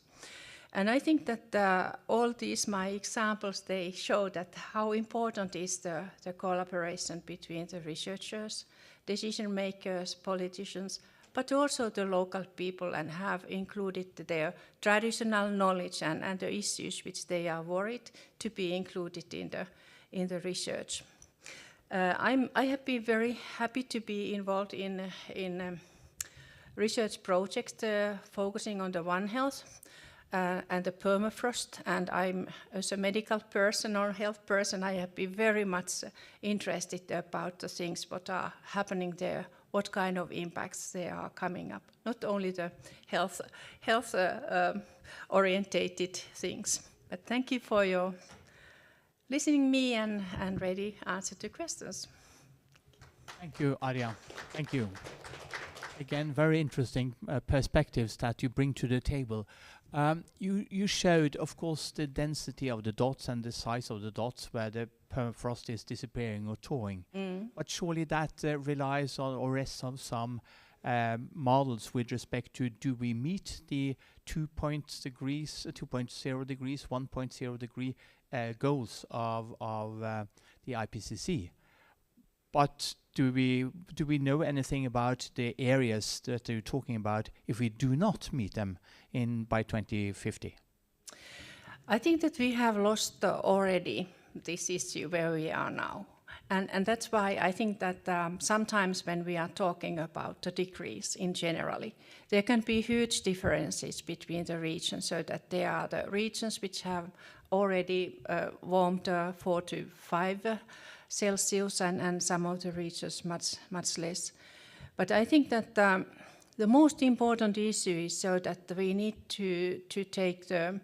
And I think that all these, my examples, they show that how important is the collaboration between the researchers, decision makers, politicians, but also the local people, and have included their traditional knowledge and the issues which they are worried to be included in the research. I have been very happy to be involved in research projects focusing on the One Health and the permafrost, and I'm, as a medical person or health person, I have been very much interested about the things what are happening there, what kind of impacts they are coming up, not only the health orientated things. But thank you for your listening me and ready answer to questions. Thank you, Arja. Thank you. Again, very interesting perspectives that you bring to the table. You showed, of course, the density of the dots and the size of the dots where the permafrost is disappearing or thawing. But surely that relies on or rests on some models with respect to, do we meet the 2.0 degrees, 1.0 degree goals of the IPCC? But do we know anything about the areas that you're talking about if we do not meet them by 2050? I think that we have lost already this issue where we are now. And that's why I think that sometimes when we are talking about the decrease in generally, there can be huge differences between the regions, so that there are the regions which have already warmed 4 to 5 Celsius, and some of the regions much less. But I think that the most important issue is so that we need to take the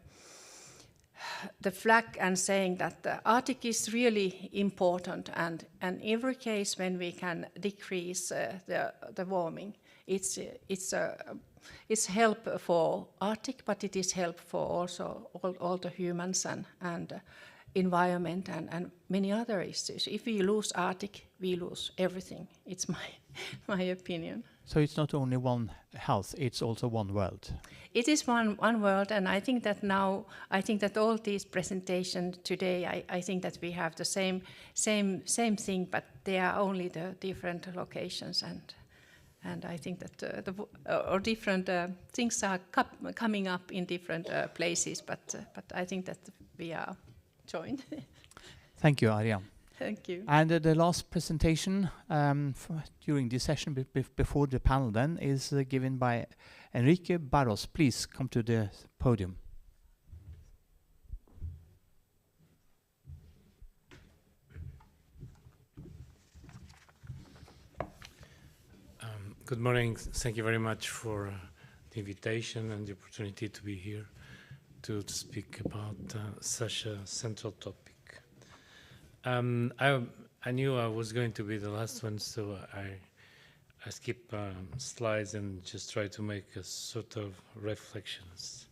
flag and saying that the Arctic is really important, and every case when we can decrease the warming, it's help for Arctic, but it is help for also all the humans and environment and many other issues. If we lose Arctic, we lose everything. It's my opinion. So it's not only one health, it's also one world. It is one world, and I think that now, all these presentations today, I think that we have the same thing, but they are only the different locations, and I think that different things are coming up in different places, but I think that we are joined. Thank you, Arja. Thank you. And the last presentation during this session before the panel then is given by Enrique Barros. Please come to the podium. Good morning. Thank you very much for the invitation and the opportunity to be here to speak about such a central topic. I knew I was going to be the last one, so I skip slides and just try to make a sort of reflections.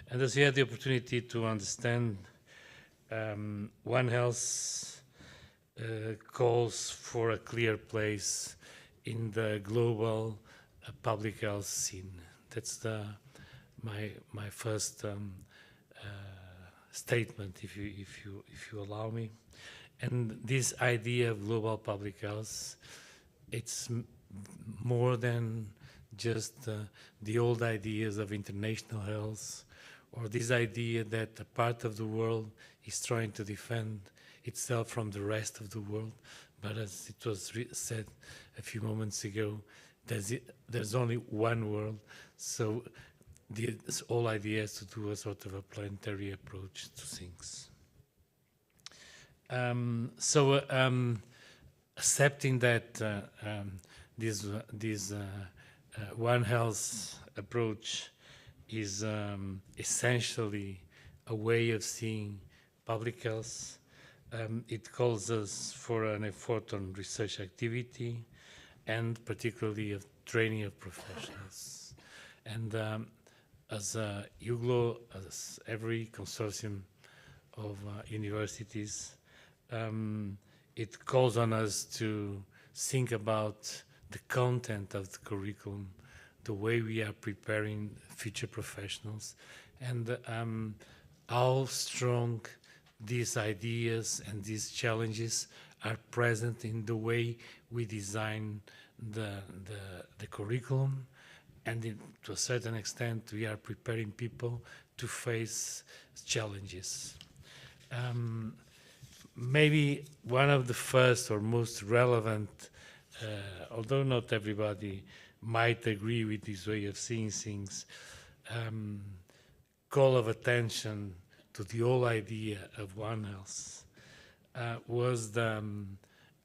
And as we had the opportunity to understand, One Health calls for a clear place in the global public health scene. That's my first statement, if you allow me. And this idea of global public health, it's more than just the old ideas of international health, or this idea that a part of the world is trying to defend itself from the rest of the world. But as it was said a few moments ago, there's only one world. So this whole idea is to do a sort of a planetary approach to things. Accepting that this One Health approach is essentially a way of seeing public health. It calls us for an effort on research activity and particularly of training of professionals. And as UGLO, as every consortium of universities, it calls on us to think about the content of the curriculum, the way we are preparing future professionals, and how strong these ideas and these challenges are present in the way we design the curriculum, and to a certain extent we are preparing people to face challenges. Maybe one of the first or most relevant, although not everybody might agree with this way of seeing things, call of attention to the whole idea of One Health was the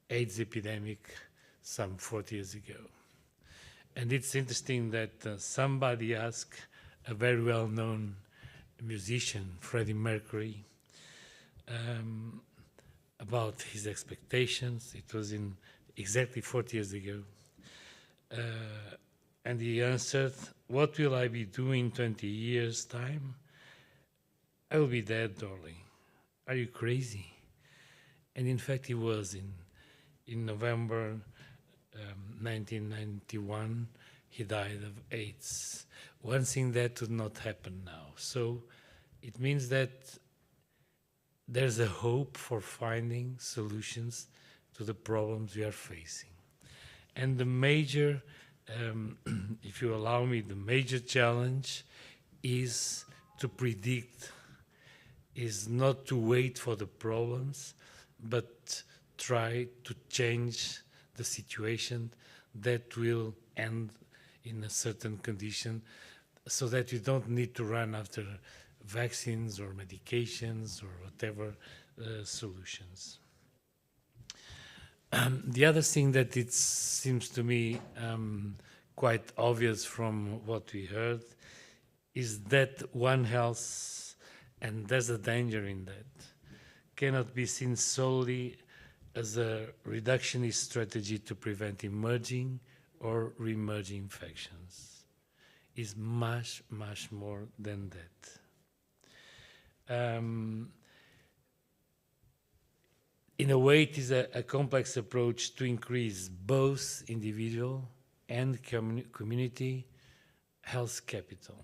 AIDS epidemic some 40 years ago. And it's interesting that somebody asked a very well-known musician, Freddie Mercury, about his expectations. It was in exactly 40 years ago. And he answered, "What will I be doing in 20 years' time? I will be dead, darling. Are you crazy?" And in fact, he was in November 1991, he died of AIDS. One thing that would not happen now. So it means that there's a hope for finding solutions to the problems we are facing. And the major, if you allow me, the major challenge is to predict, is not to wait for the problems, but try to change the situation that will end in a certain condition, so that we don't need to run after vaccines or medications or whatever solutions. The other thing that it seems to me quite obvious from what we heard is that One Health, and there's a danger in that, cannot be seen solely as a reductionist strategy to prevent emerging or re-emerging infections. It's much, much more than that. In a way, it is a complex approach to increase both individual and community health capital.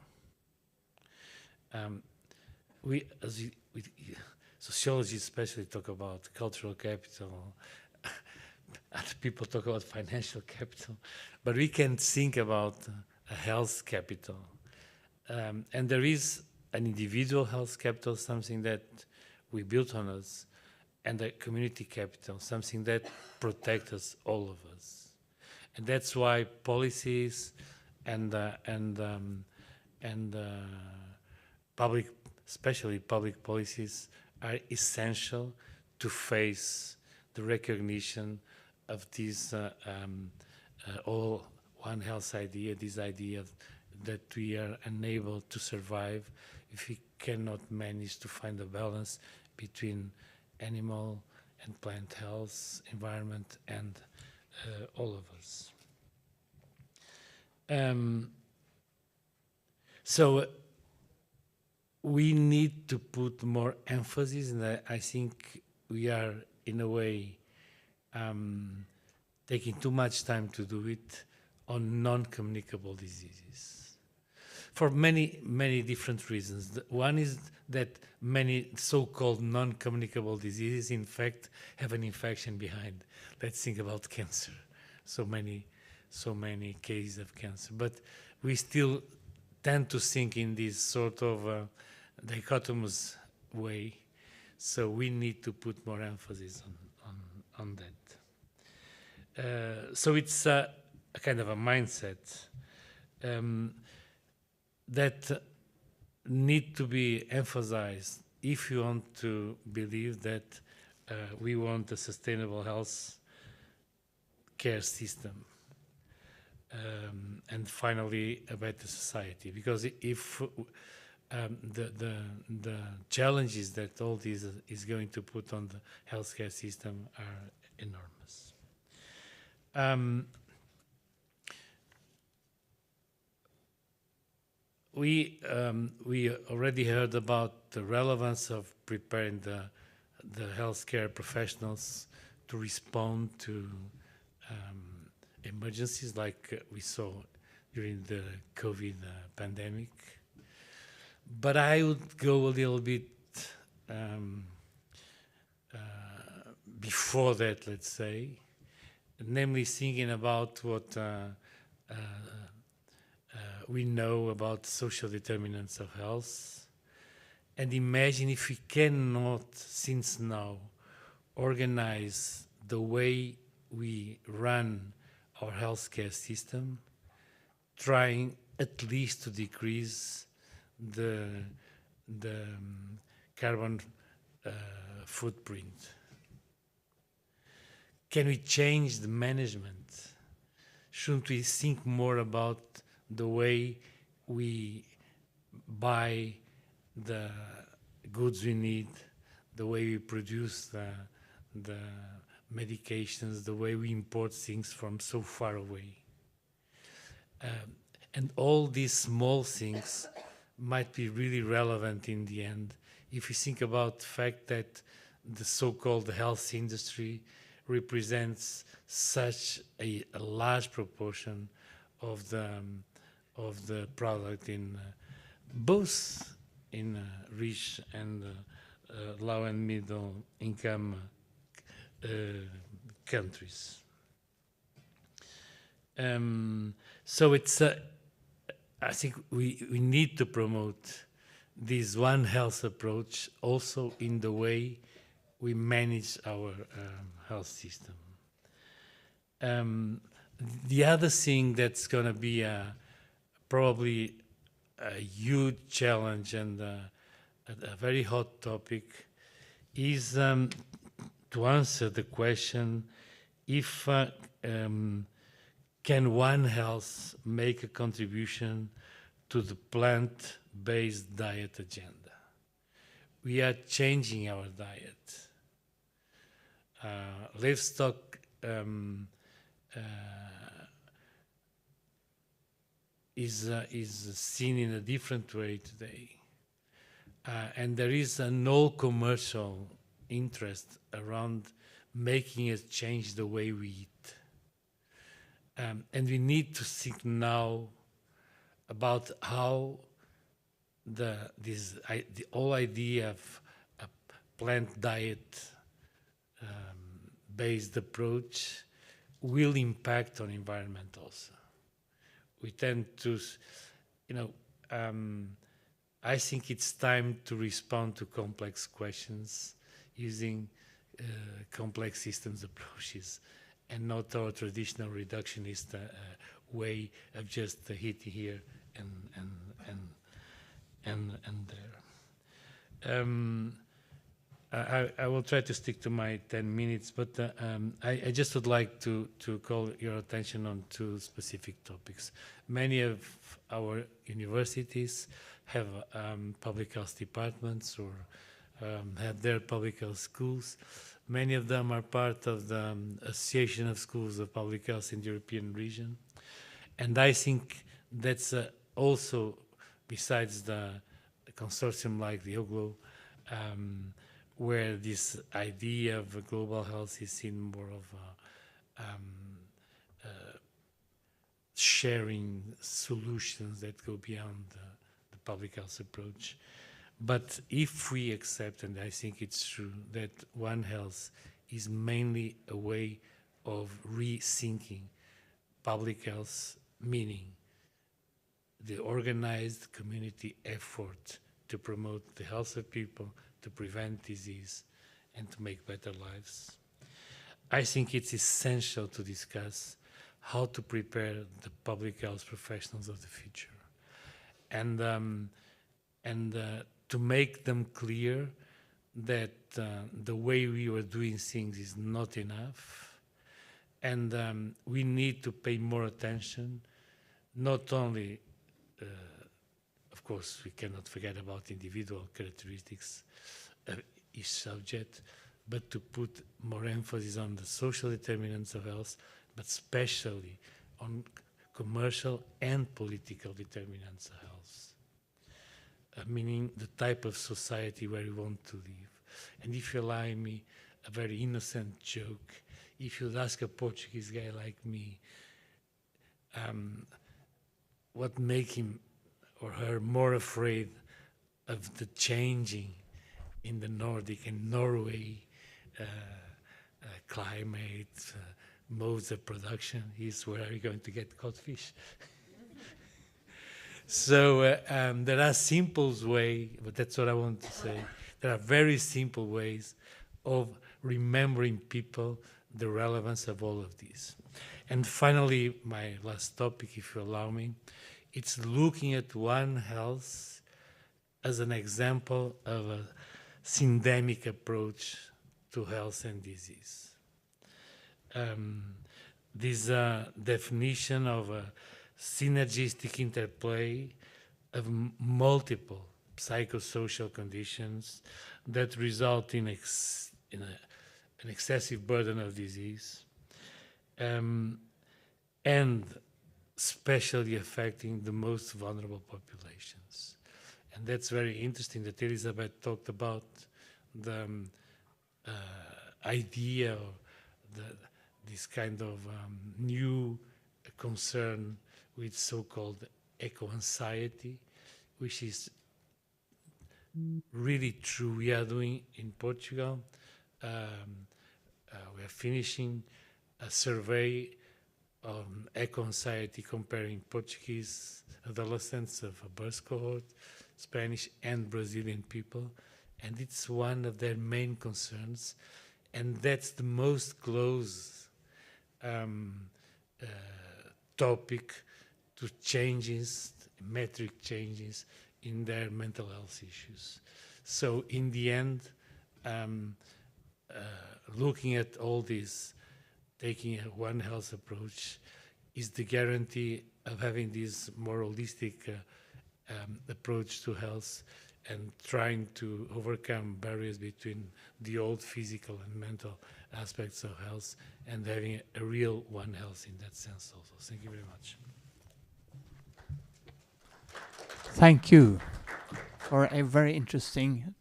Sociologists especially talk about cultural capital, other people talk about financial capital, but we can think about a health capital. And there is an individual health capital, something that we built on us, and a community capital, something that protects us, all of us. And that's why policies and public, especially public policies, are essential to face the recognition of this all One Health idea, this idea that we are unable to survive if we cannot manage to find a balance between animal and plant health, environment, and all of us. So we need to put more emphasis, and I think we are, in a way, taking too much time to do it, on non-communicable diseases. For many, many different reasons. One is that many so-called non-communicable diseases, in fact, have an infection behind. Let's think about cancer. So many cases of cancer. But we still tend to think in this sort of dichotomous way. So we need to put more emphasis on that. So it's a kind of a mindset that need to be emphasized if you want to believe that we want a sustainable health care system, and finally a better society. Because if the challenges that all this is going to put on the healthcare system are enormous. We already heard about the relevance of preparing the healthcare professionals to respond to emergencies like we saw during the COVID pandemic. But I would go a little bit before that, let's say, namely thinking about what we know about social determinants of health, and imagine if we cannot, since now, organize the way we run our healthcare system, trying at least to decrease the carbon footprint. Can we change the management? Shouldn't we think more about the way we buy the goods we need, the way we produce the medications, the way we import things from so far away? And all these small things might be really relevant in the end if you think about the fact that the so-called health industry represents such a large proportion of the product in both in rich and low and middle income countries. So it's I think we need to promote this One Health approach also in the way we manage our health system. The other thing that's going to be probably a huge challenge and a very hot topic is to answer the question if can One Health make a contribution to the plant-based diet agenda. We are changing our diet. Livestock is seen in a different way today. And there is no commercial interest around making us change the way we eat. And we need to think now about how the whole idea of a plant diet based approach will impact on environment also. We tend to, I think it's time to respond to complex questions using complex systems approaches and not our traditional reductionist way of just hit here and there. I will try to stick to my 10 minutes, but I just would like to call your attention on two specific topics. Many of our universities have public health departments or have their public health schools. Many of them are part of the Association of Schools of Public Health in the European region. And I think that's also, besides the consortium like the OGLO, where this idea of global health is seen more of sharing solutions that go beyond the public health approach. But if we accept, and I think it's true, that One Health is mainly a way of rethinking public health, meaning the organized community effort to promote the health of people, to prevent disease, and to make better lives. I think it's essential to discuss how to prepare the public health professionals of the future, and to make them clear that the way we were doing things is not enough, and we need to pay more attention, not only of course, we cannot forget about individual characteristics of each subject, but to put more emphasis on the social determinants of health, but especially on commercial and political determinants of health, meaning the type of society where we want to live. And if you allow me a very innocent joke, if you'd ask a Portuguese guy like me what makes him or her more afraid of the changing in the Nordic and Norway climate, modes of production, is where are you going to get caught fish? So there are simple ways, but that's what I want to say. There are very simple ways of remembering people the relevance of all of these. And finally, my last topic, if you allow me, it's looking at One Health as an example of a syndemic approach to health and disease. This definition of a synergistic interplay of multiple psychosocial conditions that result in an excessive burden of disease, and especially affecting the most vulnerable populations. And that's very interesting that Elizabeth talked about the idea of this kind of new concern with so-called eco-anxiety, which is really true. We are doing in Portugal, we are finishing a survey on eco-anxiety comparing Portuguese adolescents of a birth cohort, Spanish and Brazilian people, and it's one of their main concerns, and that's the most close topic to changes, metric changes in their mental health issues. So in the end, looking at all this, taking a One Health approach is the guarantee of having this more holistic approach to health and trying to overcome barriers between the old physical and mental aspects of health and having a real One Health in that sense also. Thank you very much. Thank you for a very interesting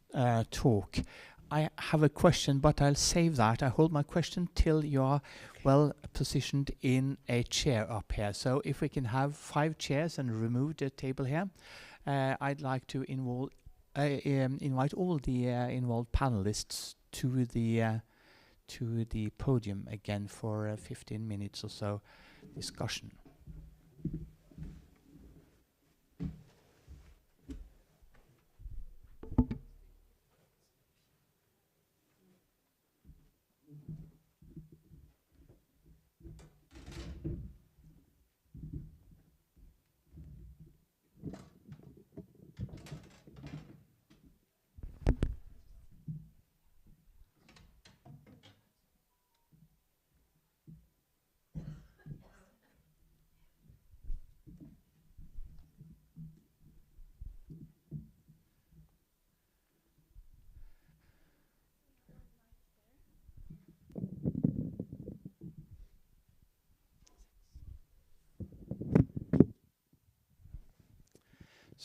talk. I have a question, but I'll save that. I hold my question till you are well positioned in a chair up here. So if we can have 5 chairs and remove the table here, I'd like to invite all the involved panelists to the podium again for 15 minutes or so discussion.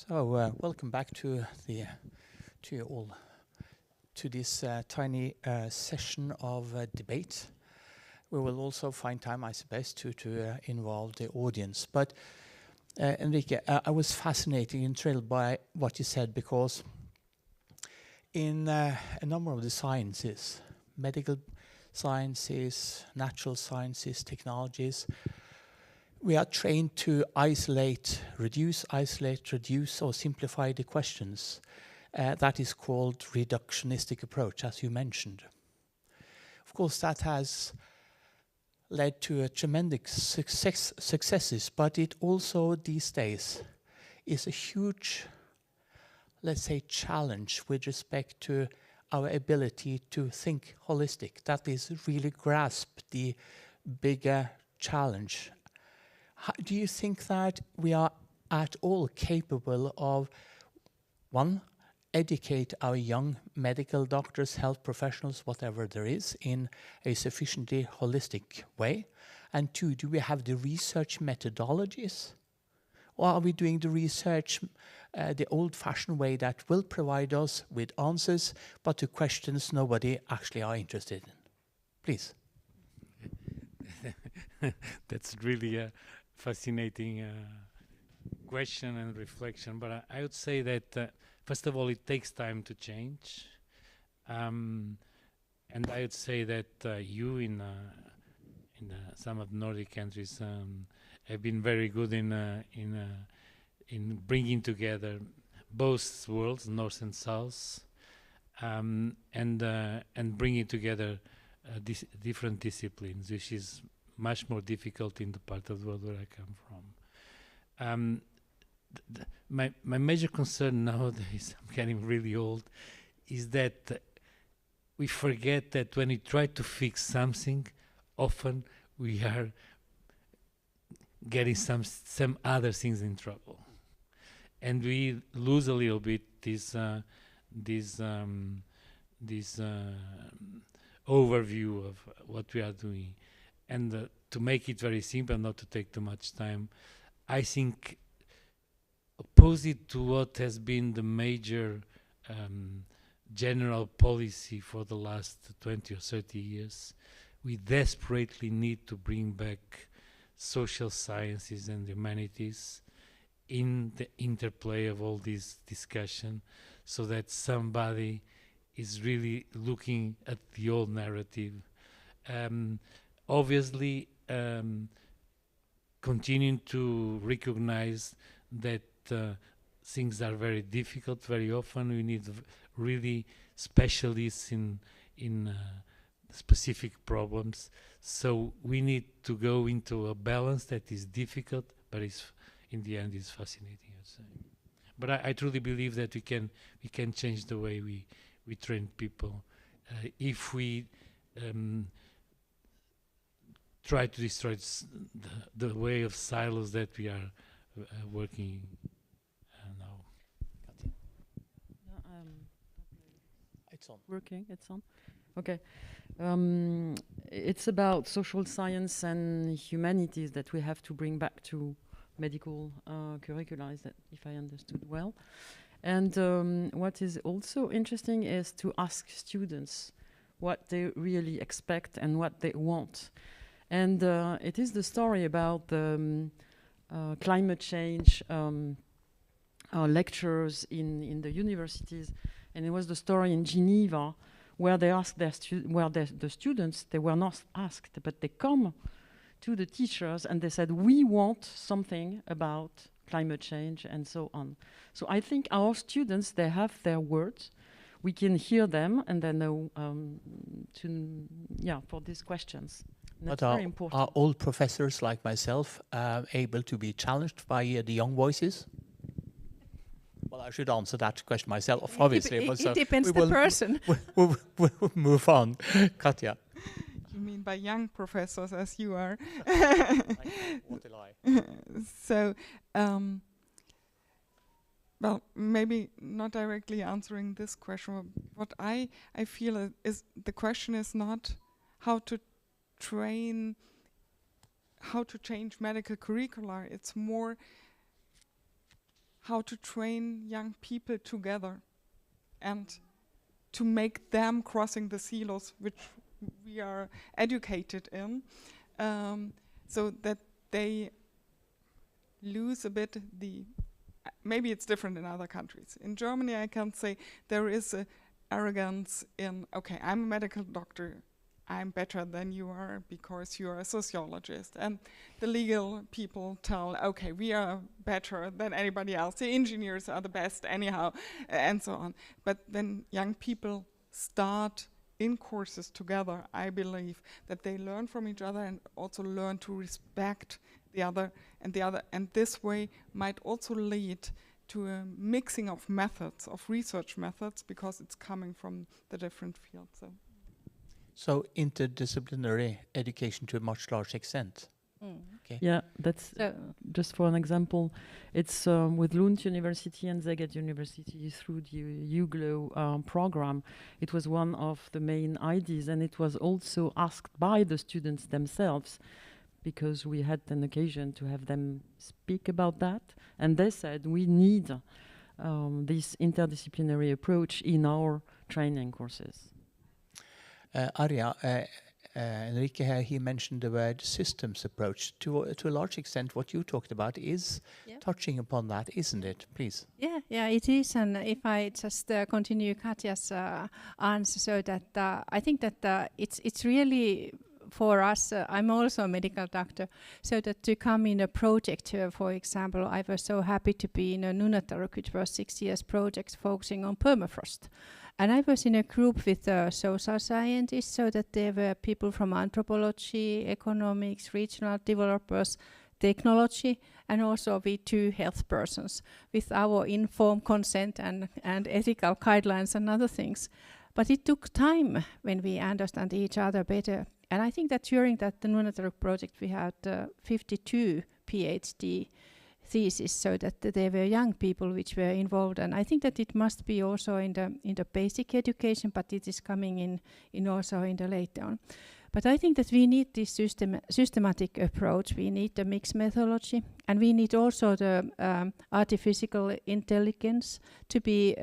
So welcome back to you all to this tiny session of debate. We will also find time, I suppose, to involve the audience. But Enrique, I was fascinated and thrilled by what you said, because in a number of the sciences, medical sciences, natural sciences, technologies, we are trained to isolate, reduce, or simplify the questions. That is called reductionistic approach, as you mentioned. Of course, that has led to a tremendous successes, but it also these days is a huge, let's say, challenge with respect to our ability to think holistic. That is really grasp the bigger challenge. Do you think that we are at all capable of, one, educate our young medical doctors, health professionals, whatever there is, in a sufficiently holistic way? And two, do we have the research methodologies? Or are we doing the research the old-fashioned way that will provide us with answers, but to questions nobody actually are interested in? Please. That's really a fascinating question and reflection, but I would say that first of all, it takes time to change, and I would say that you in some of the Nordic countries have been very good in bringing together both worlds, North and South, and bringing together different disciplines, which is much more difficult in the part of the world where I come from. My major concern nowadays, I'm getting really old, is that we forget that when we try to fix something, often we are getting some other things in trouble, and we lose a little bit this overview of what we are doing. And to make it very simple, not to take too much time, I think opposite to what has been the major general policy for the last 20 or 30 years, we desperately need to bring back social sciences and humanities in the interplay of all this discussion, so that somebody is really looking at the old narrative. Obviously, continuing to recognize that things are very difficult. Very often we need really specialists in specific problems. So we need to go into a balance that is difficult, but is in the end is fascinating, I'd say. But I truly believe that we can change the way we train people if we try to destroy the way of silos that we are working now. It's on. Working, it's on. Okay. It's about social science and humanities that we have to bring back to medical curricula, is that, if I understood well. And what is also interesting is to ask students what they really expect and what they want. And it is the story about the climate change lectures in the universities. And it was the story in Geneva where they asked the students, they were not asked, but they come to the teachers and they said, we want something about climate change and so on. So I think our students, they have their words. We can hear them and they know for these questions. But very important. Are old professors like myself able to be challenged by the young voices? Well, I should answer that question myself, obviously. It depends the person. We'll move on. Katja. You mean by young professors as you are? What a lie. So, well, maybe not directly answering this question. What I feel is the question is not how to change medical curricula. It's more how to train young people together and to make them crossing the silos which we are educated in, so that they lose a bit maybe it's different in other countries. In Germany, I can say there is a arrogance in, okay, I'm a medical doctor, I'm better than you are because you are a sociologist. And the legal people tell, okay, we are better than anybody else. The engineers are the best anyhow, and so on. But when young people start in courses together, I believe that they learn from each other and also learn to respect the other. And this way might also lead to a mixing of methods, of research methods, because it's coming from the different fields. So interdisciplinary education to a much larger extent. Okay. Yeah, that's just for an example. It's with Lund University and Szeged University through the UGLO program. It was one of the main ideas, and it was also asked by the students themselves, because we had an occasion to have them speak about that. And they said, we need this interdisciplinary approach in our training courses. Arja, Enrique here, he mentioned the word systems approach. To a large extent, what you talked about is touching upon that, isn't it? Please. Yeah, it is. And if I just continue Katja's answer, so that I think that it's really for us, I'm also a medical doctor, so that to come in a project, for example, I was so happy to be in a Nunatoruk, which was 6 years project focusing on permafrost. And I was in a group with social scientists, so that there were people from anthropology, economics, regional developers, technology, and also we 2 health persons with our informed consent and ethical guidelines and other things. But it took time when we understand each other better. And I think that during that the Nunatoruk project we had 52 PhD thesis, so that there were young people which were involved, and I think that it must be also in the basic education, but it is coming in also in the later on. But I think that we need this systematic approach. We need the mixed methodology, and we need also the artificial intelligence to be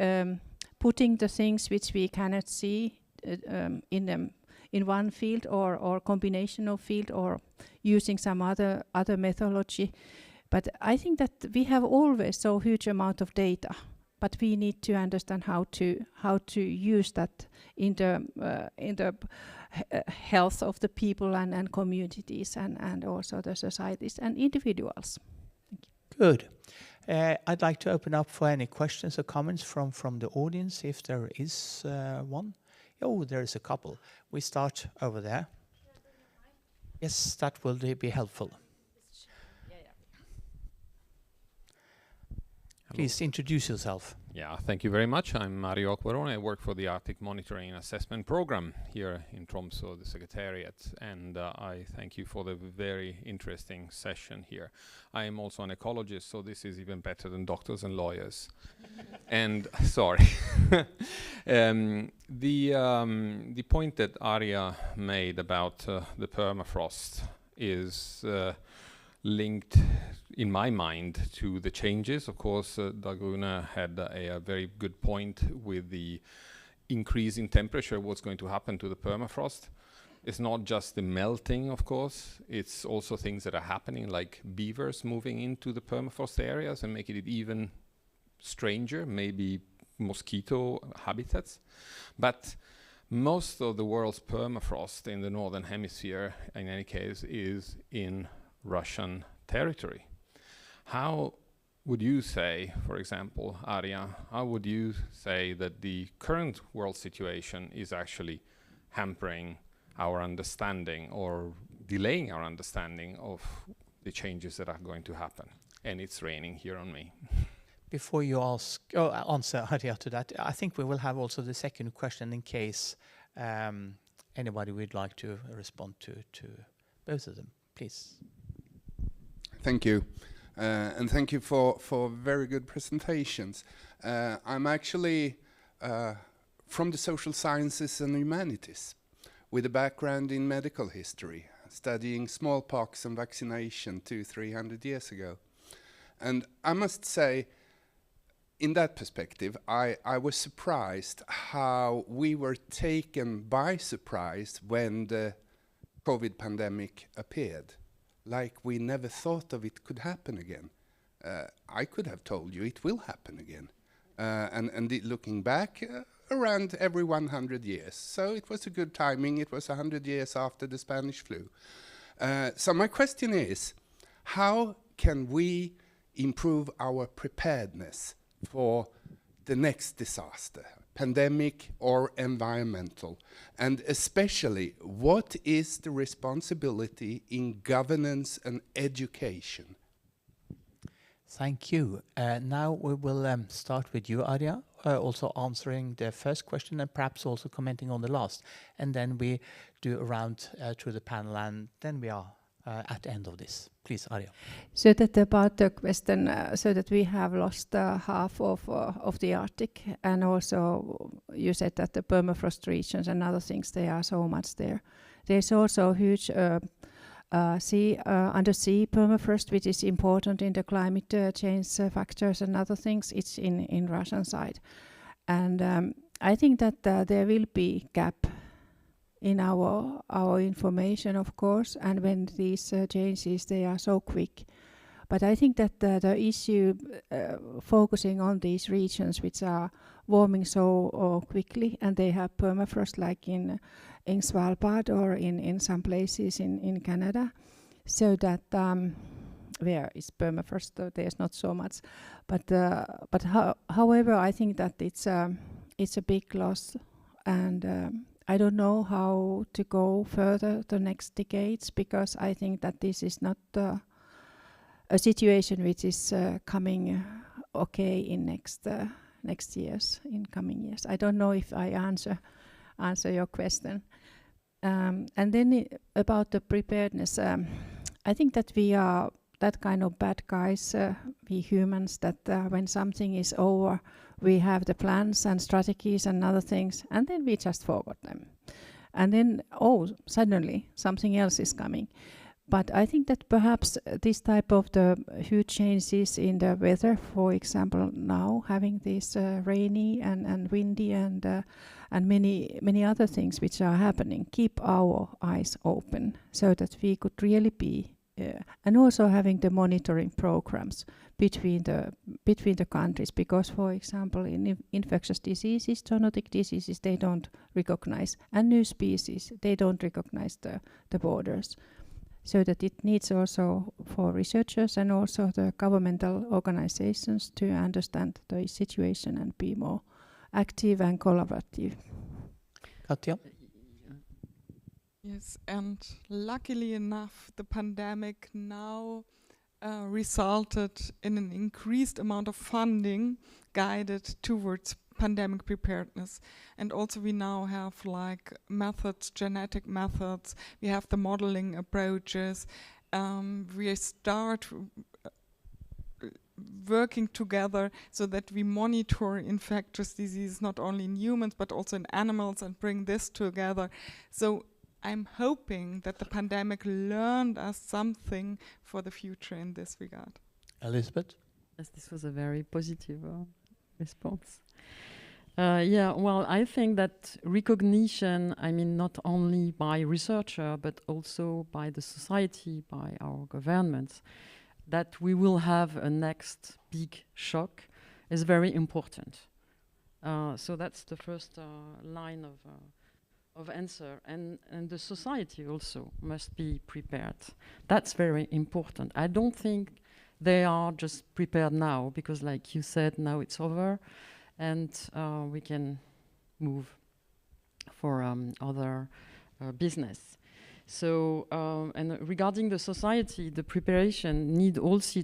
putting the things which we cannot see in one field or combination of field or using some other methodology. But I think that we have always so huge amount of data, but we need to understand how to use that in the health of the people and communities and also the societies and individuals. Good. I'd like to open up for any questions or comments from the audience, if there is one. Oh, there is a couple. We start over there. Yes, that will be helpful. Please introduce yourself. Yeah, thank you very much. I'm Mario Acquarone. I work for the Arctic Monitoring and Assessment Program here in Tromsø, the Secretariat, and I thank you for the very interesting session here. I am also an ecologist, so this is even better than doctors and lawyers. And sorry, the point that Arja made about the permafrost is linked, in my mind, to the changes. Of course, Dag Rune had a very good point with the increase in temperature, what's going to happen to the permafrost. It's not just the melting, of course, it's also things that are happening, like beavers moving into the permafrost areas and making it even stranger, maybe mosquito habitats. But most of the world's permafrost in the northern hemisphere, in any case, is in Russian territory. How would you say, for example, Arja, how would you say that the current world situation is actually hampering our understanding or delaying our understanding of the changes that are going to happen? And it's raining here on me. Before you answer Arja to that, I think we will have also the second question in case anybody would like to respond to both of them. Please. Thank you. And thank you for very good presentations. I'm actually from the social sciences and humanities with a background in medical history, studying smallpox and vaccination 200-300 years ago. And I must say, in that perspective, I was surprised how we were taken by surprise when the COVID pandemic appeared. Like we never thought of it could happen again. I could have told you it will happen again. And looking back, around every 100 years. So it was a good timing. It was 100 years after the Spanish flu. So my question is, how can we improve our preparedness for the next disaster, pandemic or environmental? And especially, what is the responsibility in governance and education? Thank you. Now we will start with you, Arja, also answering the first question and perhaps also commenting on the last. And then we do a round through the panel, and then we are at the end of this. Please, Arja. So that about the question, so that we have lost half of the Arctic, and also you said that the permafrost regions and other things, they are so much there. There's also huge undersea permafrost, which is important in the climate change factors and other things. It's in Russian side, and I think that there will be gap in our information, of course, and when these changes, they are so quick. But I think that the issue focusing on these regions which are warming so quickly, and they have permafrost like in Svalbard or in some places in Canada, so that where is permafrost, there's not so much. But however, I think that it's a big loss, and I don't know how to go further the next decades, because I think that this is not a situation which is coming okay in next years, in coming years. I don't know if I answer your question. And then about the preparedness, I think that we are that kind of bad guys, we humans, that when something is over, we have the plans and strategies and other things, and then we just forgot them. And then, suddenly something else is coming. But I think that perhaps this type of the huge changes in the weather, for example, now having this rainy and windy and many other things which are happening, keep our eyes open so that we could really be, and also having the monitoring programs between the countries, because, for example, in infectious diseases, zoonotic diseases, they don't recognize, and new species, they don't recognize the borders. so that it needs also for researchers and also the governmental organizations to understand the situation and be more active and collaborative. Katja? Yes, and luckily enough, the pandemic now resulted in an increased amount of funding guided towards pandemic preparedness. And also we now have like methods, genetic methods, we have the modeling approaches, we start working together so that we monitor infectious disease not only in humans but also in animals and bring this together. So I'm hoping that the pandemic learned us something for the future in this regard. Elizabeth? Yes, this was a very positive response. Yeah, well, I think that recognition, I mean, not only by researcher, but also by the society, by our governments, that we will have a next big shock is very important. So that's the first line of answer. And the society also must be prepared. That's very important. I don't think they are just prepared now, because like you said, now it's over, and we can move for other business. So, and regarding the society, the preparation need also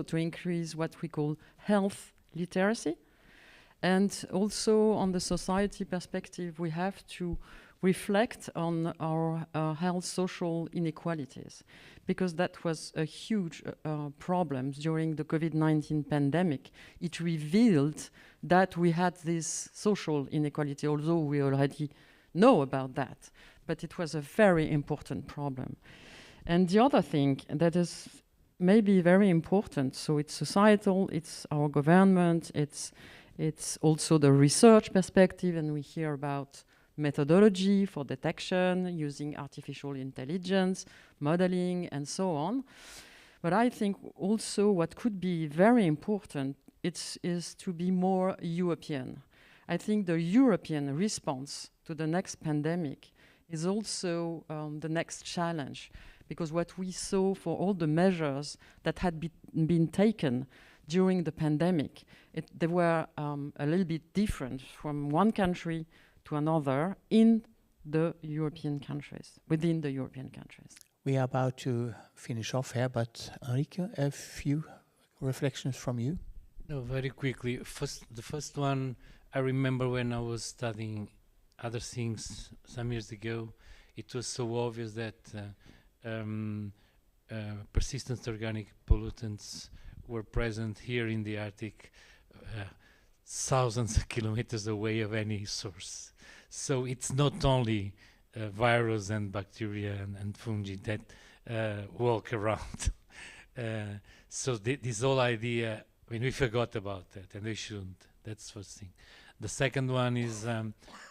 to increase what we call health literacy. And also on the society perspective, we have to reflect on our health social inequalities, because that was a huge problem during the COVID-19 pandemic. It revealed that we had this social inequality, although we already know about that, but it was a very important problem. And the other thing that is maybe very important, so it's societal, it's our government, it's also the research perspective, and we hear about methodology for detection, using artificial intelligence, modeling, and so on. But I think also what could be very important is to be more European. I think the European response to the next pandemic is also the next challenge, because what we saw for all the measures that had been taken during the pandemic, they were a little bit different from one country to another in the European countries, within the European countries. We are about to finish off here, but Enrique, a few reflections from you? No, very quickly. The first one, I remember when I was studying other things some years ago, it was so obvious that persistent organic pollutants were present here in the Arctic, thousands of kilometers away of any source. So it's not only virus and bacteria and fungi that walk around. So this whole idea, I mean, we forgot about that, and we shouldn't. That's the first thing. The second one is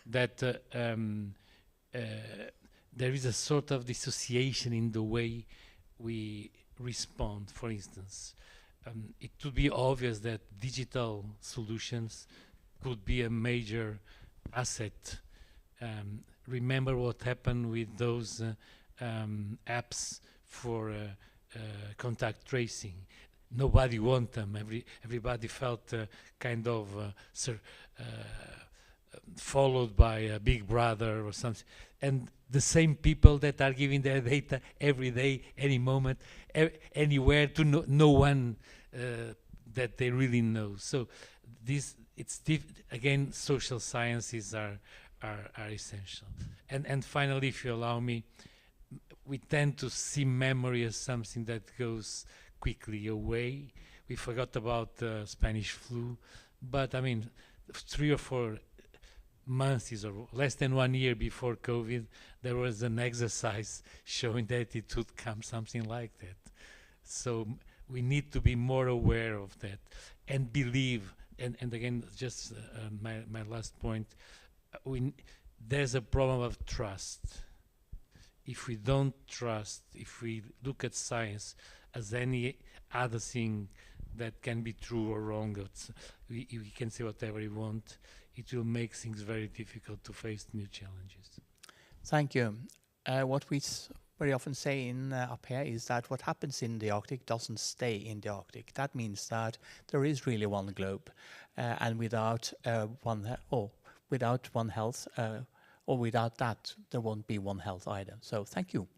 that there is a sort of dissociation in the way we respond. For instance, it would be obvious that digital solutions could be a major asset. Remember what happened with those apps for contact tracing. Nobody wanted them. Everybody felt kind of followed by a big brother or something. And the same people that are giving their data every day, any moment, anywhere to no one that they really know. So again, social sciences are essential. And finally, if you allow me, we tend to see memory as something that goes quickly away. We forgot about the Spanish flu, but I mean, 3 or 4 months or less than 1 year before COVID, there was an exercise showing that it would come something like that. So we need to be more aware of that and believe. And again, just my last point, there's a problem of trust. If we don't trust, if we look at science as any other thing that can be true or wrong, we can say whatever we want, it will make things very difficult to face new challenges. Thank you. What we very often say up here is that what happens in the Arctic doesn't stay in the Arctic. That means that there is really one globe, and without one health, or without that, there won't be one health either. So thank you.